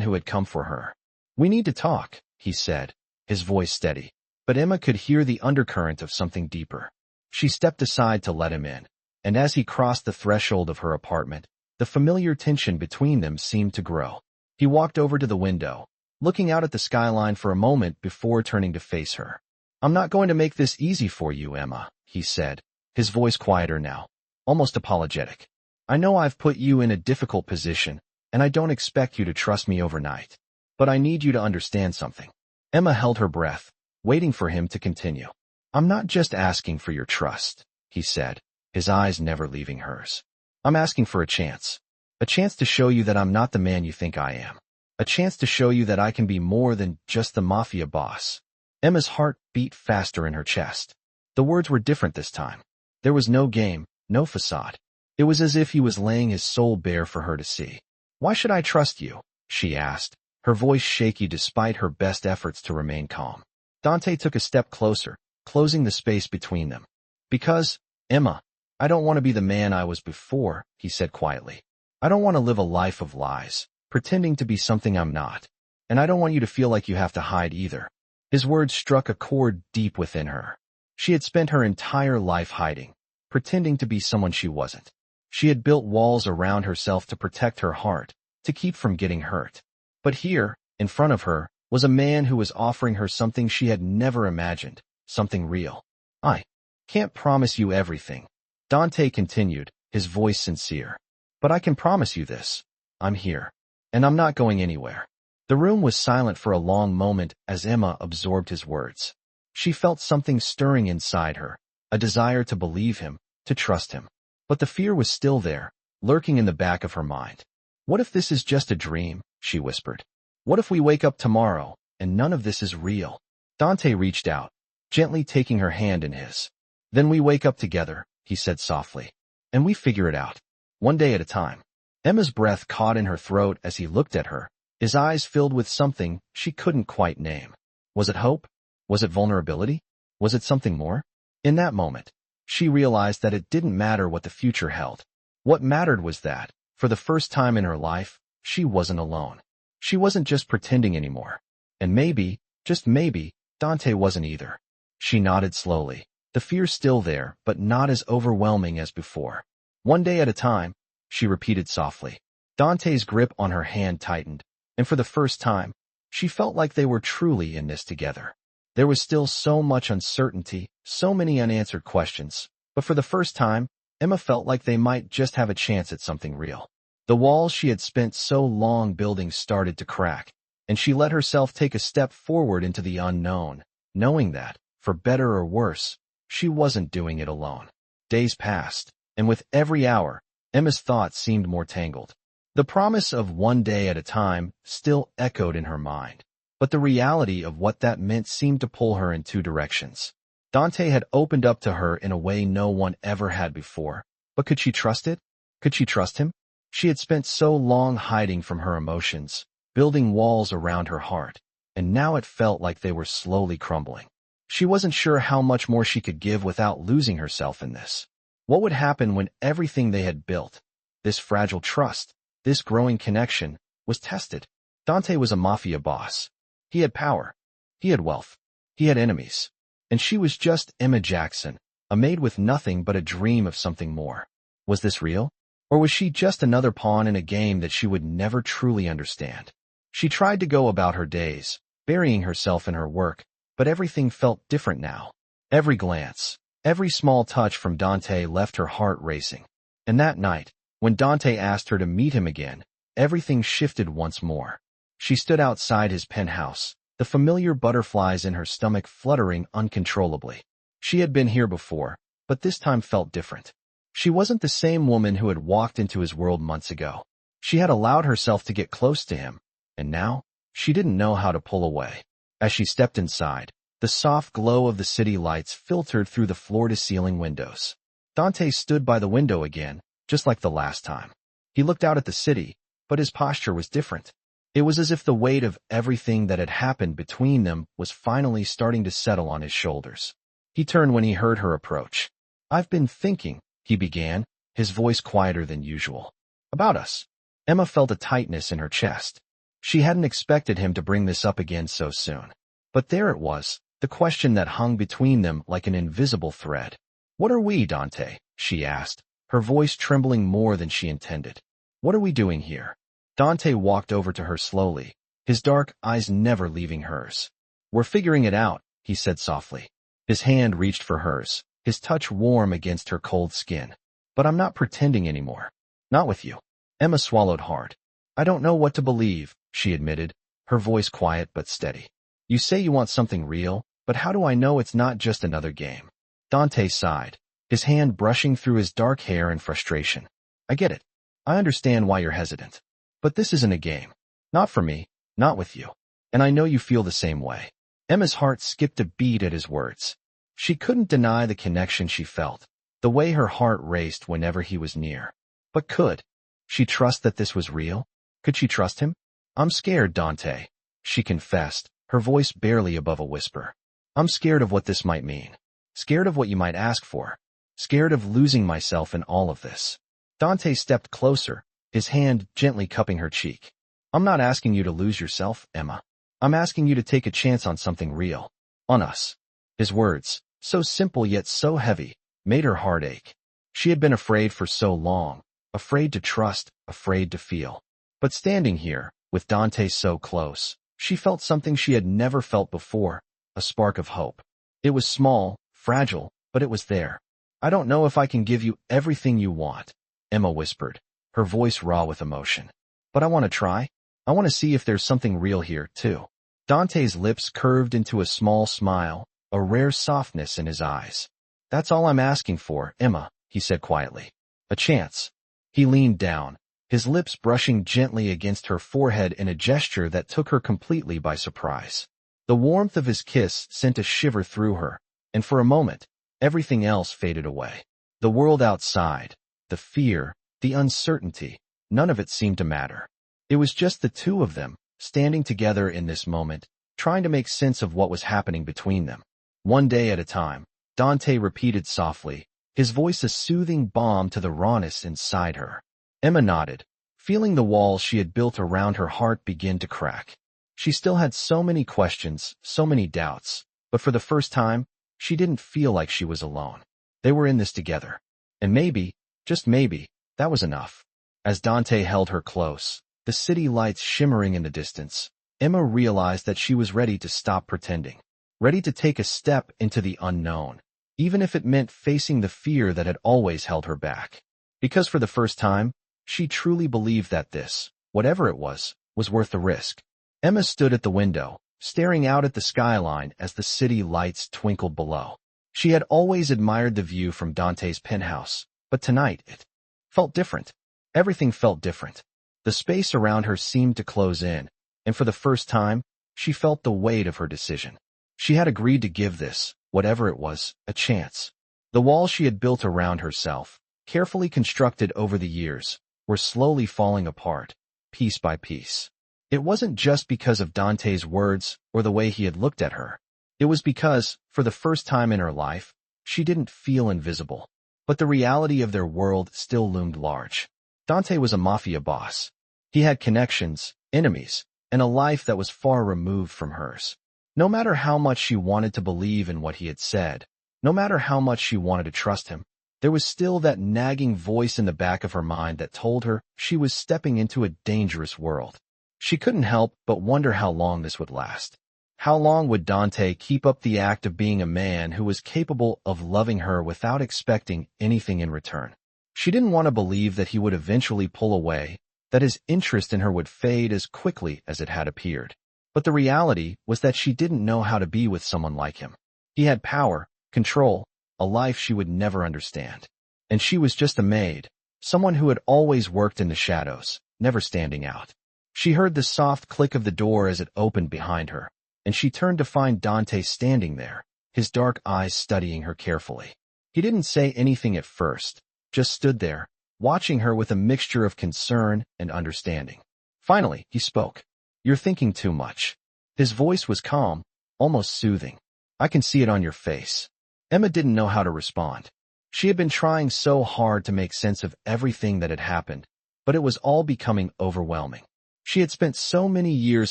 who had come for her. "We need to talk," he said, his voice steady. But Emma could hear the undercurrent of something deeper. She stepped aside to let him in, and as he crossed the threshold of her apartment, the familiar tension between them seemed to grow. He walked over to the window, looking out at the skyline for a moment before turning to face her. "I'm not going to make this easy for you, Emma," he said, his voice quieter now, almost apologetic. "I know I've put you in a difficult position, and I don't expect you to trust me overnight. But I need you to understand something." Emma held her breath, waiting for him to continue. "I'm not just asking for your trust," he said, his eyes never leaving hers. "I'm asking for a chance. A chance to show you that I'm not the man you think I am. A chance to show you that I can be more than just the mafia boss." Emma's heart beat faster in her chest. The words were different this time. There was no game, no facade. It was as if he was laying his soul bare for her to see. "Why should I trust you?" she asked, her voice shaky despite her best efforts to remain calm. Dante took a step closer, closing the space between them. "Because, Emma, I don't want to be the man I was before," he said quietly. "I don't want to live a life of lies, pretending to be something I'm not. And I don't want you to feel like you have to hide either." His words struck a chord deep within her. She had spent her entire life hiding, pretending to be someone she wasn't. She had built walls around herself to protect her heart, to keep from getting hurt. But here, in front of her, was a man who was offering her something she had never imagined, something real. "I can't promise you everything," Dante continued, his voice sincere. "But I can promise you this. I'm here. And I'm not going anywhere." The room was silent for a long moment as Emma absorbed his words. She felt something stirring inside her, a desire to believe him, to trust him. But the fear was still there, lurking in the back of her mind. "What if this is just a dream?" she whispered. "What if we wake up tomorrow, and none of this is real?" Dante reached out, gently taking her hand in his. "Then we wake up together," he said softly. "And we figure it out. One day at a time." Emma's breath caught in her throat as he looked at her, his eyes filled with something she couldn't quite name. Was it hope? Was it vulnerability? Was it something more? In that moment, she realized that it didn't matter what the future held. What mattered was that, for the first time in her life, she wasn't alone. She wasn't just pretending anymore. And maybe, just maybe, Dante wasn't either. She nodded slowly, the fear still there, but not as overwhelming as before. "One day at a time," she repeated softly. Dante's grip on her hand tightened, and for the first time, she felt like they were truly in this together. There was still so much uncertainty, so many unanswered questions, but for the first time, Emma felt like they might just have a chance at something real. The walls she had spent so long building started to crack, and she let herself take a step forward into the unknown, knowing that, for better or worse, she wasn't doing it alone. Days passed, and with every hour, Emma's thoughts seemed more tangled. The promise of one day at a time still echoed in her mind, but the reality of what that meant seemed to pull her in two directions. Dante had opened up to her in a way no one ever had before, but could she trust it? Could she trust him? She had spent so long hiding from her emotions, building walls around her heart, and now it felt like they were slowly crumbling. She wasn't sure how much more she could give without losing herself in this. What would happen when everything they had built, this fragile trust, this growing connection, was tested? Dante was a mafia boss. He had power. He had wealth. He had enemies. And she was just Emma Jackson, a maid with nothing but a dream of something more. Was this real? Or was she just another pawn in a game that she would never truly understand? She tried to go about her days, burying herself in her work, but everything felt different now. Every glance, every small touch from Dante left her heart racing. And that night, when Dante asked her to meet him again, everything shifted once more. She stood outside his penthouse, the familiar butterflies in her stomach fluttering uncontrollably. She had been here before, but this time felt different. She wasn't the same woman who had walked into his world months ago. She had allowed herself to get close to him, and now she didn't know how to pull away. As she stepped inside, the soft glow of the city lights filtered through the floor-to-ceiling windows. Dante stood by the window again, just like the last time. He looked out at the city, but his posture was different. It was as if the weight of everything that had happened between them was finally starting to settle on his shoulders. He turned when he heard her approach. "I've been thinking," he began, his voice quieter than usual. "About us." Emma felt a tightness in her chest. She hadn't expected him to bring this up again so soon. But there it was, the question that hung between them like an invisible thread. "What are we, Dante?" she asked, her voice trembling more than she intended. "What are we doing here?" Dante walked over to her slowly, his dark eyes never leaving hers. "We're figuring it out," he said softly. His hand reached for hers, his touch warm against her cold skin. "But I'm not pretending anymore. Not with you." Emma swallowed hard. "I don't know what to believe," she admitted, her voice quiet but steady. "You say you want something real, but how do I know it's not just another game?" Dante sighed, his hand brushing through his dark hair in frustration. "I get it. I understand why you're hesitant. But this isn't a game. Not for me, not with you. And I know you feel the same way." Emma's heart skipped a beat at his words. She couldn't deny the connection she felt, the way her heart raced whenever he was near. But could she trust that this was real? Could she trust him? "I'm scared, Dante," she confessed, her voice barely above a whisper. "I'm scared of what this might mean. Scared of what you might ask for. Scared of losing myself in all of this." Dante stepped closer, his hand gently cupping her cheek. "I'm not asking you to lose yourself, Emma. I'm asking you to take a chance on something real. On us." His words, so simple yet so heavy, made her heart ache. She had been afraid for so long, afraid to trust, afraid to feel. But standing here, with Dante so close, she felt something she had never felt before, a spark of hope. It was small, fragile, but it was there. "I don't know if I can give you everything you want," Emma whispered, her voice raw with emotion. "But I want to try. I want to see if there's something real here, too." Dante's lips curved into a small smile, a rare softness in his eyes. "That's all I'm asking for, Emma," he said quietly. "A chance." He leaned down, his lips brushing gently against her forehead in a gesture that took her completely by surprise. The warmth of his kiss sent a shiver through her, and for a moment, everything else faded away. The world outside, the fear, the uncertainty, none of it seemed to matter. It was just the two of them, standing together in this moment, trying to make sense of what was happening between them. "One day at a time," Dante repeated softly, his voice a soothing balm to the rawness inside her. Emma nodded, feeling the walls she had built around her heart begin to crack. She still had so many questions, so many doubts, but for the first time, she didn't feel like she was alone. They were in this together. And maybe, just maybe, that was enough. As Dante held her close, the city lights shimmering in the distance, Emma realized that she was ready to stop pretending, ready to take a step into the unknown, even if it meant facing the fear that had always held her back. Because for the first time, she truly believed that this, whatever it was worth the risk. Emma stood at the window, staring out at the skyline as the city lights twinkled below. She had always admired the view from Dante's penthouse, but tonight it felt different. Everything felt different. The space around her seemed to close in, and for the first time, she felt the weight of her decision. She had agreed to give this, whatever it was, a chance. The walls she had built around herself, carefully constructed over the years, were slowly falling apart, piece by piece. It wasn't just because of Dante's words or the way he had looked at her. It was because, for the first time in her life, she didn't feel invisible. But the reality of their world still loomed large. Dante was a Mafia boss. He had connections, enemies, and a life that was far removed from hers. No matter how much she wanted to believe in what he had said, no matter how much she wanted to trust him, there was still that nagging voice in the back of her mind that told her she was stepping into a dangerous world. She couldn't help but wonder how long this would last. How long would Dante keep up the act of being a man who was capable of loving her without expecting anything in return? She didn't want to believe that he would eventually pull away, that his interest in her would fade as quickly as it had appeared. But the reality was that she didn't know how to be with someone like him. He had power, control, a life she would never understand. And she was just a maid, someone who had always worked in the shadows, never standing out. She heard the soft click of the door as it opened behind her, and she turned to find Dante standing there, his dark eyes studying her carefully. He didn't say anything at first, just stood there, watching her with a mixture of concern and understanding. Finally, he spoke. "You're thinking too much." His voice was calm, almost soothing. "I can see it on your face." Emma didn't know how to respond. She had been trying so hard to make sense of everything that had happened, but it was all becoming overwhelming. She had spent so many years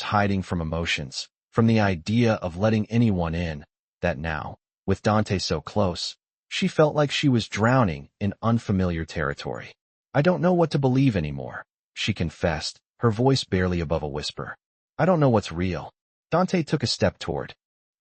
hiding from emotions, from the idea of letting anyone in, that now, with Dante so close, she felt like she was drowning in unfamiliar territory. "I don't know what to believe anymore," she confessed, her voice barely above a whisper. "I don't know what's real." Dante took a step toward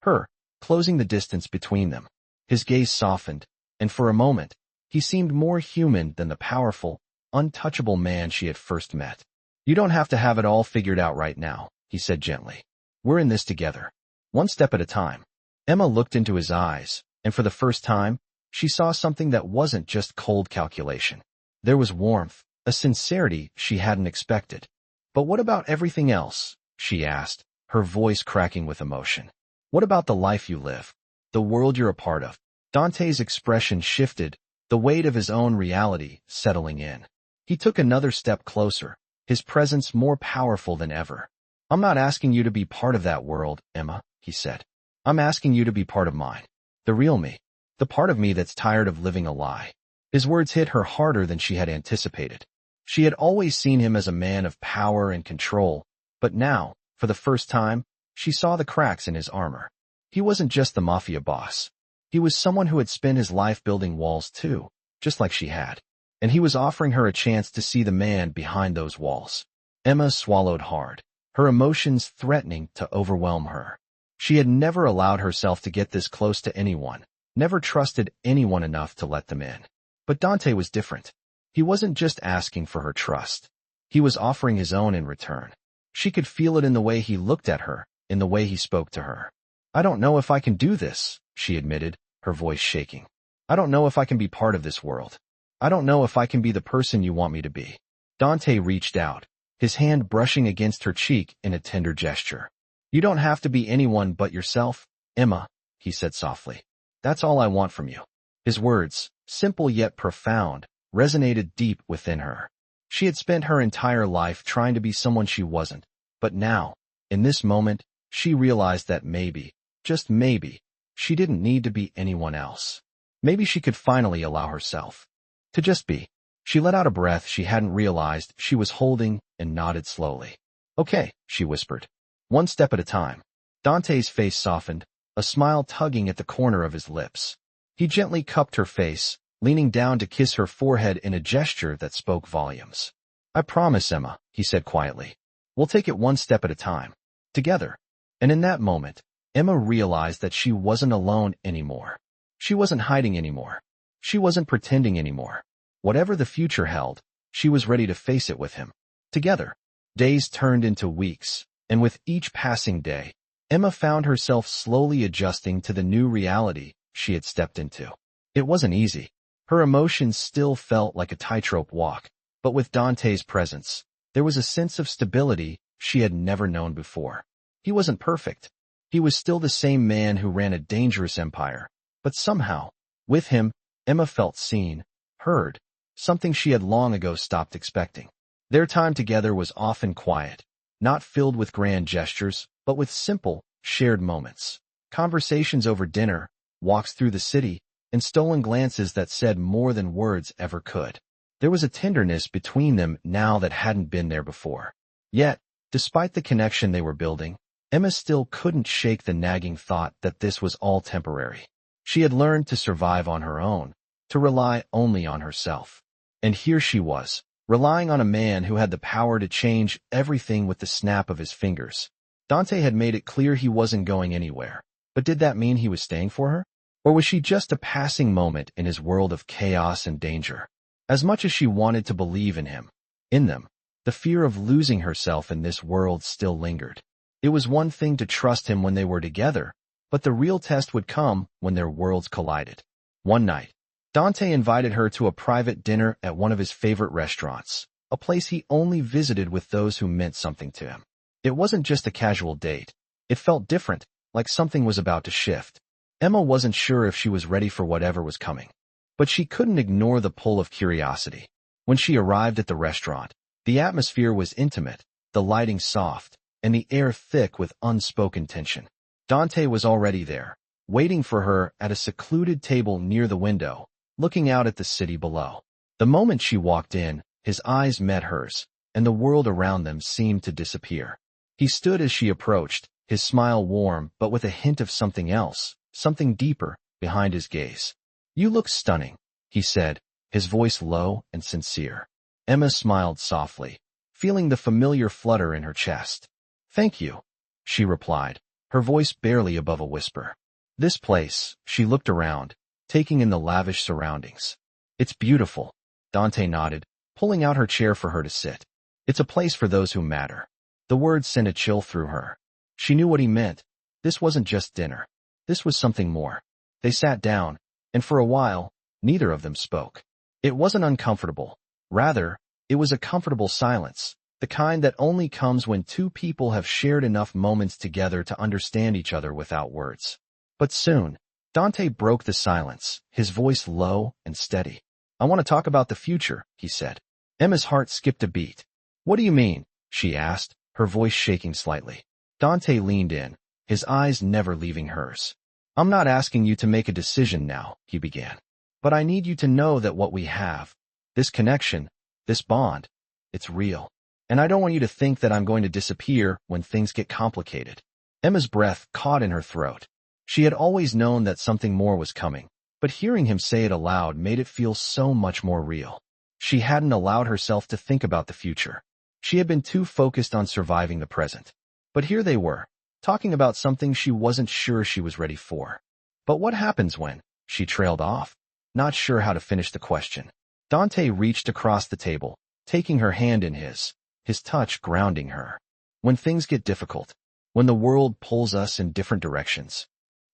her, closing the distance between them. His gaze softened, and for a moment, he seemed more human than the powerful, untouchable man she had first met. "You don't have to have it all figured out right now," he said gently. "We're in this together, one step at a time." Emma looked into his eyes, and for the first time, she saw something that wasn't just cold calculation. There was warmth, a sincerity she hadn't expected. "But what about everything else?" she asked, her voice cracking with emotion. "What about the life you live? The world you're a part of?" Dante's expression shifted, the weight of his own reality settling in. He took another step closer, his presence more powerful than ever. "I'm not asking you to be part of that world, Emma," he said. "I'm asking you to be part of mine. The real me. The part of me that's tired of living a lie." His words hit her harder than she had anticipated. She had always seen him as a man of power and control, but now, for the first time, she saw the cracks in his armor. He wasn't just the Mafia boss. He was someone who had spent his life building walls too, just like she had. And he was offering her a chance to see the man behind those walls. Emma swallowed hard, her emotions threatening to overwhelm her. She had never allowed herself to get this close to anyone, never trusted anyone enough to let them in. But Dante was different. He wasn't just asking for her trust. He was offering his own in return. She could feel it in the way he looked at her, in the way he spoke to her. "I don't know if I can do this," she admitted, her voice shaking. "I don't know if I can be part of this world. I don't know if I can be the person you want me to be." Dante reached out, his hand brushing against her cheek in a tender gesture. "You don't have to be anyone but yourself, Emma," he said softly. "That's all I want from you." His words, simple yet profound, resonated deep within her. She had spent her entire life trying to be someone she wasn't, but now, in this moment, she realized that maybe, just maybe, she didn't need to be anyone else. Maybe she could finally allow herself to just be. She let out a breath she hadn't realized she was holding and nodded slowly. "Okay," she whispered. "One step at a time." Dante's face softened, a smile tugging at the corner of his lips. He gently cupped her face, leaning down to kiss her forehead in a gesture that spoke volumes. "I promise, Emma," he said quietly. "We'll take it one step at a time. Together." And in that moment, Emma realized that she wasn't alone anymore. She wasn't hiding anymore. She wasn't pretending anymore. Whatever the future held, she was ready to face it with him. Together. Days turned into weeks, and with each passing day, Emma found herself slowly adjusting to the new reality she had stepped into. It wasn't easy. Her emotions still felt like a tightrope walk, but with Dante's presence, there was a sense of stability she had never known before. He wasn't perfect. He was still the same man who ran a dangerous empire, but somehow, with him, Emma felt seen, heard, something she had long ago stopped expecting. Their time together was often quiet, not filled with grand gestures, but with simple, shared moments. Conversations over dinner, walks through the city, and stolen glances that said more than words ever could. There was a tenderness between them now that hadn't been there before. Yet, despite the connection they were building, Emma still couldn't shake the nagging thought that this was all temporary. She had learned to survive on her own, to rely only on herself. And here she was, relying on a man who had the power to change everything with the snap of his fingers. Dante had made it clear he wasn't going anywhere, but did that mean he was staying for her? Or was she just a passing moment in his world of chaos and danger? As much as she wanted to believe in him, in them, the fear of losing herself in this world still lingered. It was one thing to trust him when they were together, but the real test would come when their worlds collided. One night, Dante invited her to a private dinner at one of his favorite restaurants, a place he only visited with those who meant something to him. It wasn't just a casual date. It felt different, like something was about to shift. Emma wasn't sure if she was ready for whatever was coming, but she couldn't ignore the pull of curiosity. When she arrived at the restaurant, the atmosphere was intimate, the lighting soft, and the air thick with unspoken tension. Dante was already there, waiting for her at a secluded table near the window, looking out at the city below. The moment she walked in, his eyes met hers, and the world around them seemed to disappear. He stood as she approached, his smile warm but with a hint of something else, something deeper, behind his gaze. "You look stunning," he said, his voice low and sincere. Emma smiled softly, feeling the familiar flutter in her chest. "Thank you," she replied, her voice barely above a whisper. "This place," she looked around, taking in the lavish surroundings. "It's beautiful," Dante nodded, pulling out her chair for her to sit. "It's a place for those who matter." The words sent a chill through her. She knew what he meant. This wasn't just dinner. This was something more. They sat down, and for a while, neither of them spoke. It wasn't uncomfortable. Rather, it was a comfortable silence, the kind that only comes when two people have shared enough moments together to understand each other without words. But soon, Dante broke the silence, his voice low and steady. "I want to talk about the future," he said. Emma's heart skipped a beat. "What do you mean?" she asked, her voice shaking slightly. Dante leaned in, his eyes never leaving hers. "I'm not asking you to make a decision now," he began. "But I need you to know that what we have, this connection, this bond, it's real. And I don't want you to think that I'm going to disappear when things get complicated." Emma's breath caught in her throat. She had always known that something more was coming, but hearing him say it aloud made it feel so much more real. She hadn't allowed herself to think about the future. She had been too focused on surviving the present. But here they were, talking about something she wasn't sure she was ready for. "But what happens when?" She trailed off, not sure how to finish the question. Dante reached across the table, taking her hand in his touch grounding her. "When things get difficult, when the world pulls us in different directions."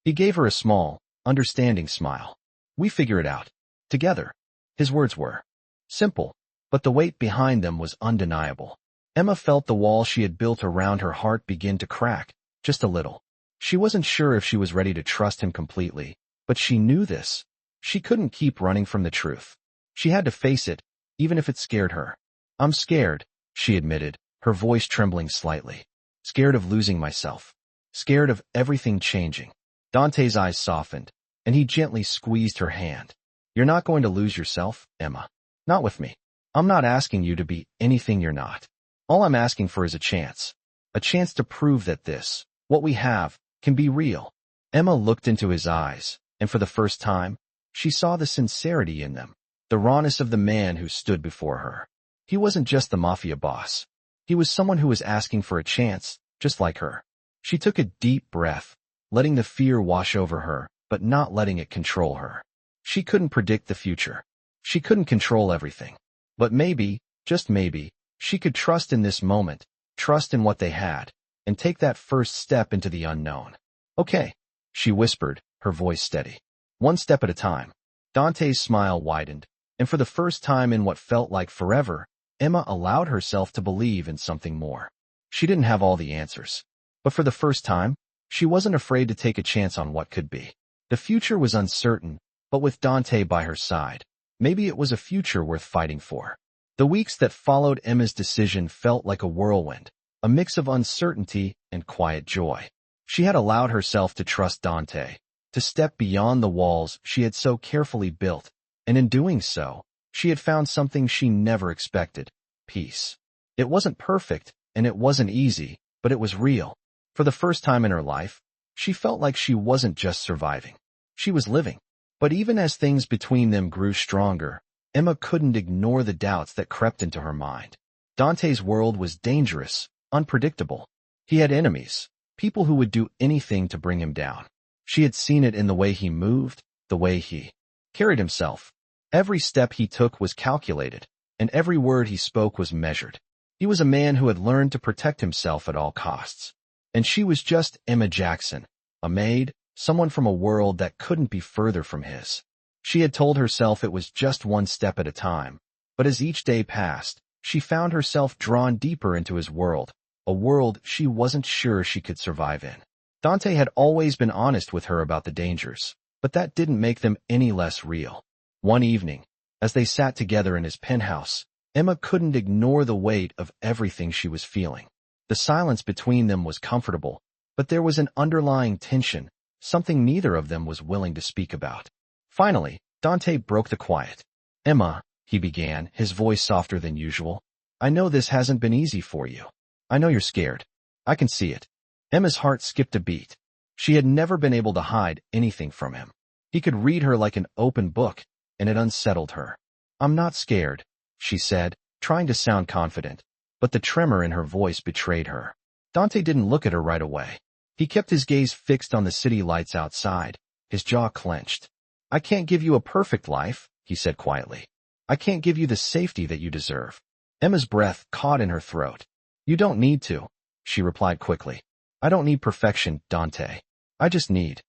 He gave her a small, understanding smile. "We figure it out. Together." His words were simple, but the weight behind them was undeniable. Emma felt the wall she had built around her heart begin to crack, just a little. She wasn't sure if she was ready to trust him completely, but she knew this. She couldn't keep running from the truth. She had to face it, even if it scared her. "I'm scared," she admitted, her voice trembling slightly. "Scared of losing myself. Scared of everything changing." Dante's eyes softened, and he gently squeezed her hand. "You're not going to lose yourself, Emma. Not with me. I'm not asking you to be anything you're not. All I'm asking for is a chance to prove that this, what we have, can be real." Emma looked into his eyes, and for the first time, she saw the sincerity in them, the rawness of the man who stood before her. He wasn't just the Mafia boss. He was someone who was asking for a chance, just like her. She took a deep breath, letting the fear wash over her, but not letting it control her. She couldn't predict the future. She couldn't control everything. But maybe, just maybe, she could trust in this moment, trust in what they had, and take that first step into the unknown. "Okay," she whispered, her voice steady. "One step at a time." Dante's smile widened, and for the first time in what felt like forever, Emma allowed herself to believe in something more. She didn't have all the answers, but for the first time, she wasn't afraid to take a chance on what could be. The future was uncertain, but with Dante by her side, maybe it was a future worth fighting for. The weeks that followed Emma's decision felt like a whirlwind, a mix of uncertainty and quiet joy. She had allowed herself to trust Dante, to step beyond the walls she had so carefully built, and in doing so, she had found something she never expected: peace. It wasn't perfect, and it wasn't easy, but it was real. For the first time in her life, she felt like she wasn't just surviving. She was living. But even as things between them grew stronger, Emma couldn't ignore the doubts that crept into her mind. Dante's world was dangerous, unpredictable. He had enemies, people who would do anything to bring him down. She had seen it in the way he moved, the way he carried himself. Every step he took was calculated, and every word he spoke was measured. He was a man who had learned to protect himself at all costs. And she was just Emma Jackson, a maid, someone from a world that couldn't be further from his. She had told herself it was just one step at a time, but as each day passed, she found herself drawn deeper into his world, a world she wasn't sure she could survive in. Dante had always been honest with her about the dangers, but that didn't make them any less real. One evening, as they sat together in his penthouse, Emma couldn't ignore the weight of everything she was feeling. The silence between them was comfortable, but there was an underlying tension, something neither of them was willing to speak about. Finally, Dante broke the quiet. "Emma," he began, his voice softer than usual, "I know this hasn't been easy for you. I know you're scared. I can see it." Emma's heart skipped a beat. She had never been able to hide anything from him. He could read her like an open book, and it unsettled her. "I'm not scared," she said, trying to sound confident, but the tremor in her voice betrayed her. Dante didn't look at her right away. He kept his gaze fixed on the city lights outside, his jaw clenched. "I can't give you a perfect life," he said quietly. "I can't give you the safety that you deserve." Emma's breath caught in her throat. "You don't need to," she replied quickly. "I don't need perfection, Dante. I just need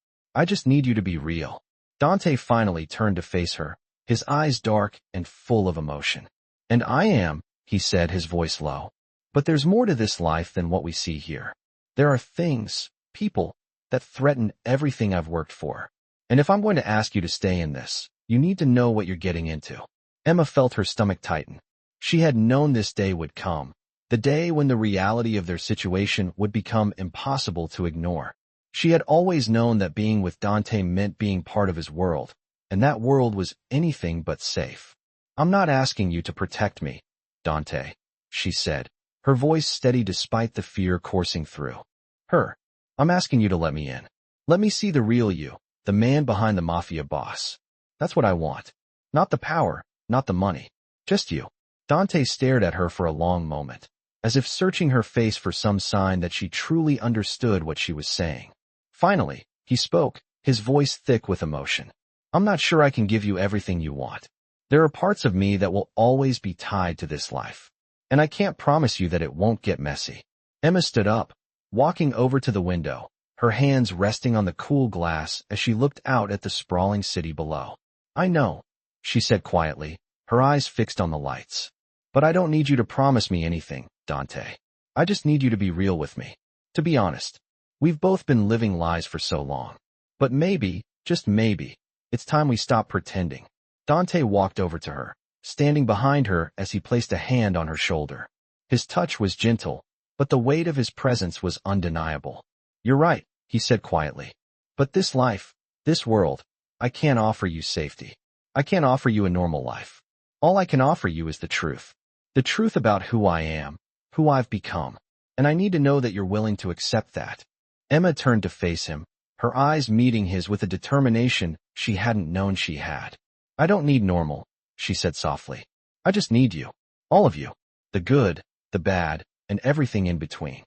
you to be real." Dante finally turned to face her, his eyes dark and full of emotion. "And I am," he said, his voice low. "But there's more to this life than what we see here. There are things, people, that threaten everything I've worked for. And if I'm going to ask you to stay in this, you need to know what you're getting into." Emma felt her stomach tighten. She had known this day would come, the day when the reality of their situation would become impossible to ignore. She had always known that being with Dante meant being part of his world, and that world was anything but safe. "I'm not asking you to protect me, Dante," she said, her voice steady despite the fear coursing through her. "I'm asking you to let me in. Let me see the real you, the man behind the Mafia boss. That's what I want. Not the power, not the money. Just you." Dante stared at her for a long moment, as if searching her face for some sign that she truly understood what she was saying. Finally, he spoke, his voice thick with emotion. "I'm not sure I can give you everything you want. There are parts of me that will always be tied to this life, and I can't promise you that it won't get messy." Emma stood up, walking over to the window, her hands resting on the cool glass as she looked out at the sprawling city below. "I know," she said quietly, her eyes fixed on the lights. "But I don't need you to promise me anything, Dante. I just need you to be real with me. To be honest, we've both been living lies for so long. But maybe, just maybe, it's time we stop pretending." Dante walked over to her, standing behind her as he placed a hand on her shoulder. His touch was gentle, but the weight of his presence was undeniable. "You're right," he said quietly. "But this life, this world, I can't offer you safety. I can't offer you a normal life. All I can offer you is the truth. The truth about who I am, who I've become. And I need to know that you're willing to accept that." Emma turned to face him, her eyes meeting his with a determination she hadn't known she had. "I don't need normal," she said softly. "I just need you. All of you. The good, the bad, and everything in between."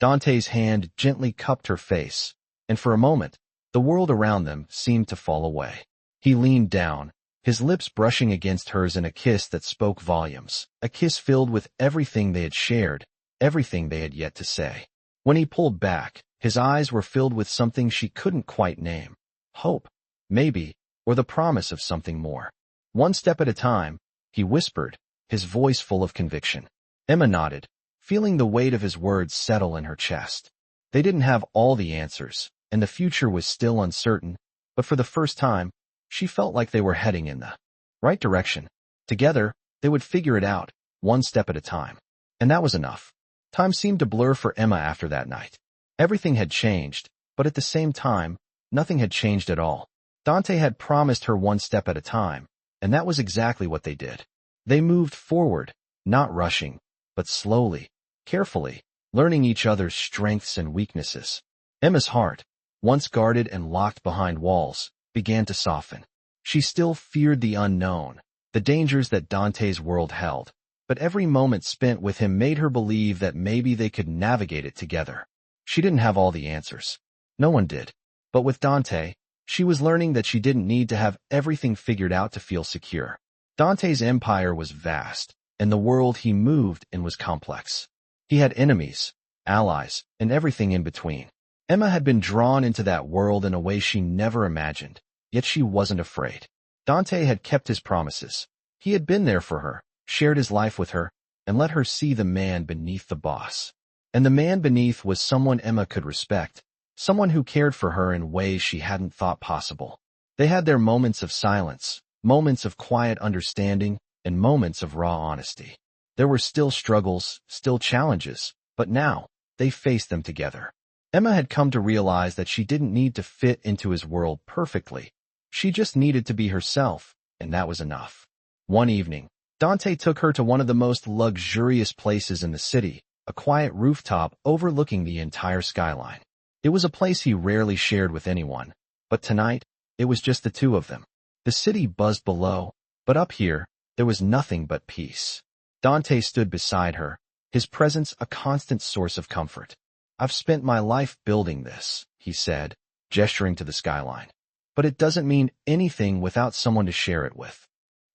Dante's hand gently cupped her face, and for a moment, the world around them seemed to fall away. He leaned down, his lips brushing against hers in a kiss that spoke volumes, a kiss filled with everything they had shared, everything they had yet to say. When he pulled back, his eyes were filled with something she couldn't quite name. Hope, maybe, or the promise of something more. "One step at a time," he whispered, his voice full of conviction. Emma nodded, feeling the weight of his words settle in her chest. They didn't have all the answers, and the future was still uncertain, but for the first time, she felt like they were heading in the right direction. Together, they would figure it out, one step at a time. And that was enough. Time seemed to blur for Emma after that night. Everything had changed, but at the same time, nothing had changed at all. Dante had promised her one step at a time, and that was exactly what they did. They moved forward, not rushing, but slowly, carefully, learning each other's strengths and weaknesses. Emma's heart, once guarded and locked behind walls, began to soften. She still feared the unknown, the dangers that Dante's world held, but every moment spent with him made her believe that maybe they could navigate it together. She didn't have all the answers. No one did. But with Dante, she was learning that she didn't need to have everything figured out to feel secure. Dante's empire was vast, and the world he moved in was complex. He had enemies, allies, and everything in between. Emma had been drawn into that world in a way she never imagined, yet she wasn't afraid. Dante had kept his promises. He had been there for her, shared his life with her, and let her see the man beneath the boss. And the man beneath was someone Emma could respect, someone who cared for her in ways she hadn't thought possible. They had their moments of silence, moments of quiet understanding, and moments of raw honesty. There were still struggles, still challenges, but now, they faced them together. Emma had come to realize that she didn't need to fit into his world perfectly. She just needed to be herself, and that was enough. One evening, Dante took her to one of the most luxurious places in the city, a quiet rooftop overlooking the entire skyline. It was a place he rarely shared with anyone, but tonight, it was just the two of them. The city buzzed below, but up here, there was nothing but peace. Dante stood beside her, his presence a constant source of comfort. "I've spent my life building this," he said, gesturing to the skyline. "But it doesn't mean anything without someone to share it with."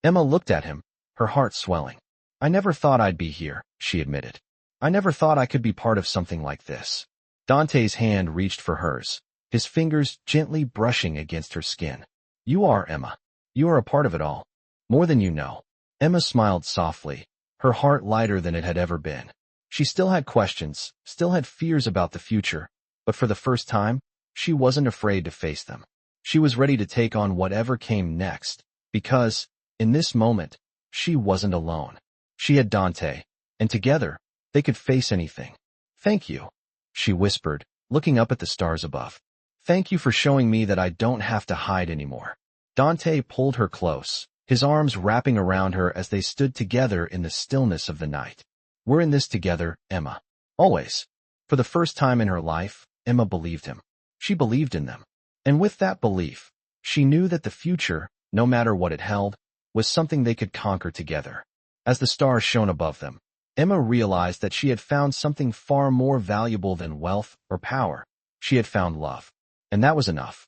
Emma looked at him, her heart swelling. "I never thought I'd be here," she admitted. "I never thought I could be part of something like this." Dante's hand reached for hers, his fingers gently brushing against her skin. "You are, Emma. You are a part of it all. More than you know." Emma smiled softly, her heart lighter than it had ever been. She still had questions, still had fears about the future, but for the first time, she wasn't afraid to face them. She was ready to take on whatever came next, because, in this moment, she wasn't alone. She had Dante, and together, they could face anything. "Thank you," she whispered, looking up at the stars above. "Thank you for showing me that I don't have to hide anymore." Dante pulled her close, his arms wrapping around her as they stood together in the stillness of the night. "We're in this together, Emma. Always." For the first time in her life, Emma believed him. She believed in them. And with that belief, she knew that the future, no matter what it held, was something they could conquer together. As the stars shone above them, Emma realized that she had found something far more valuable than wealth or power. She had found love. And that was enough.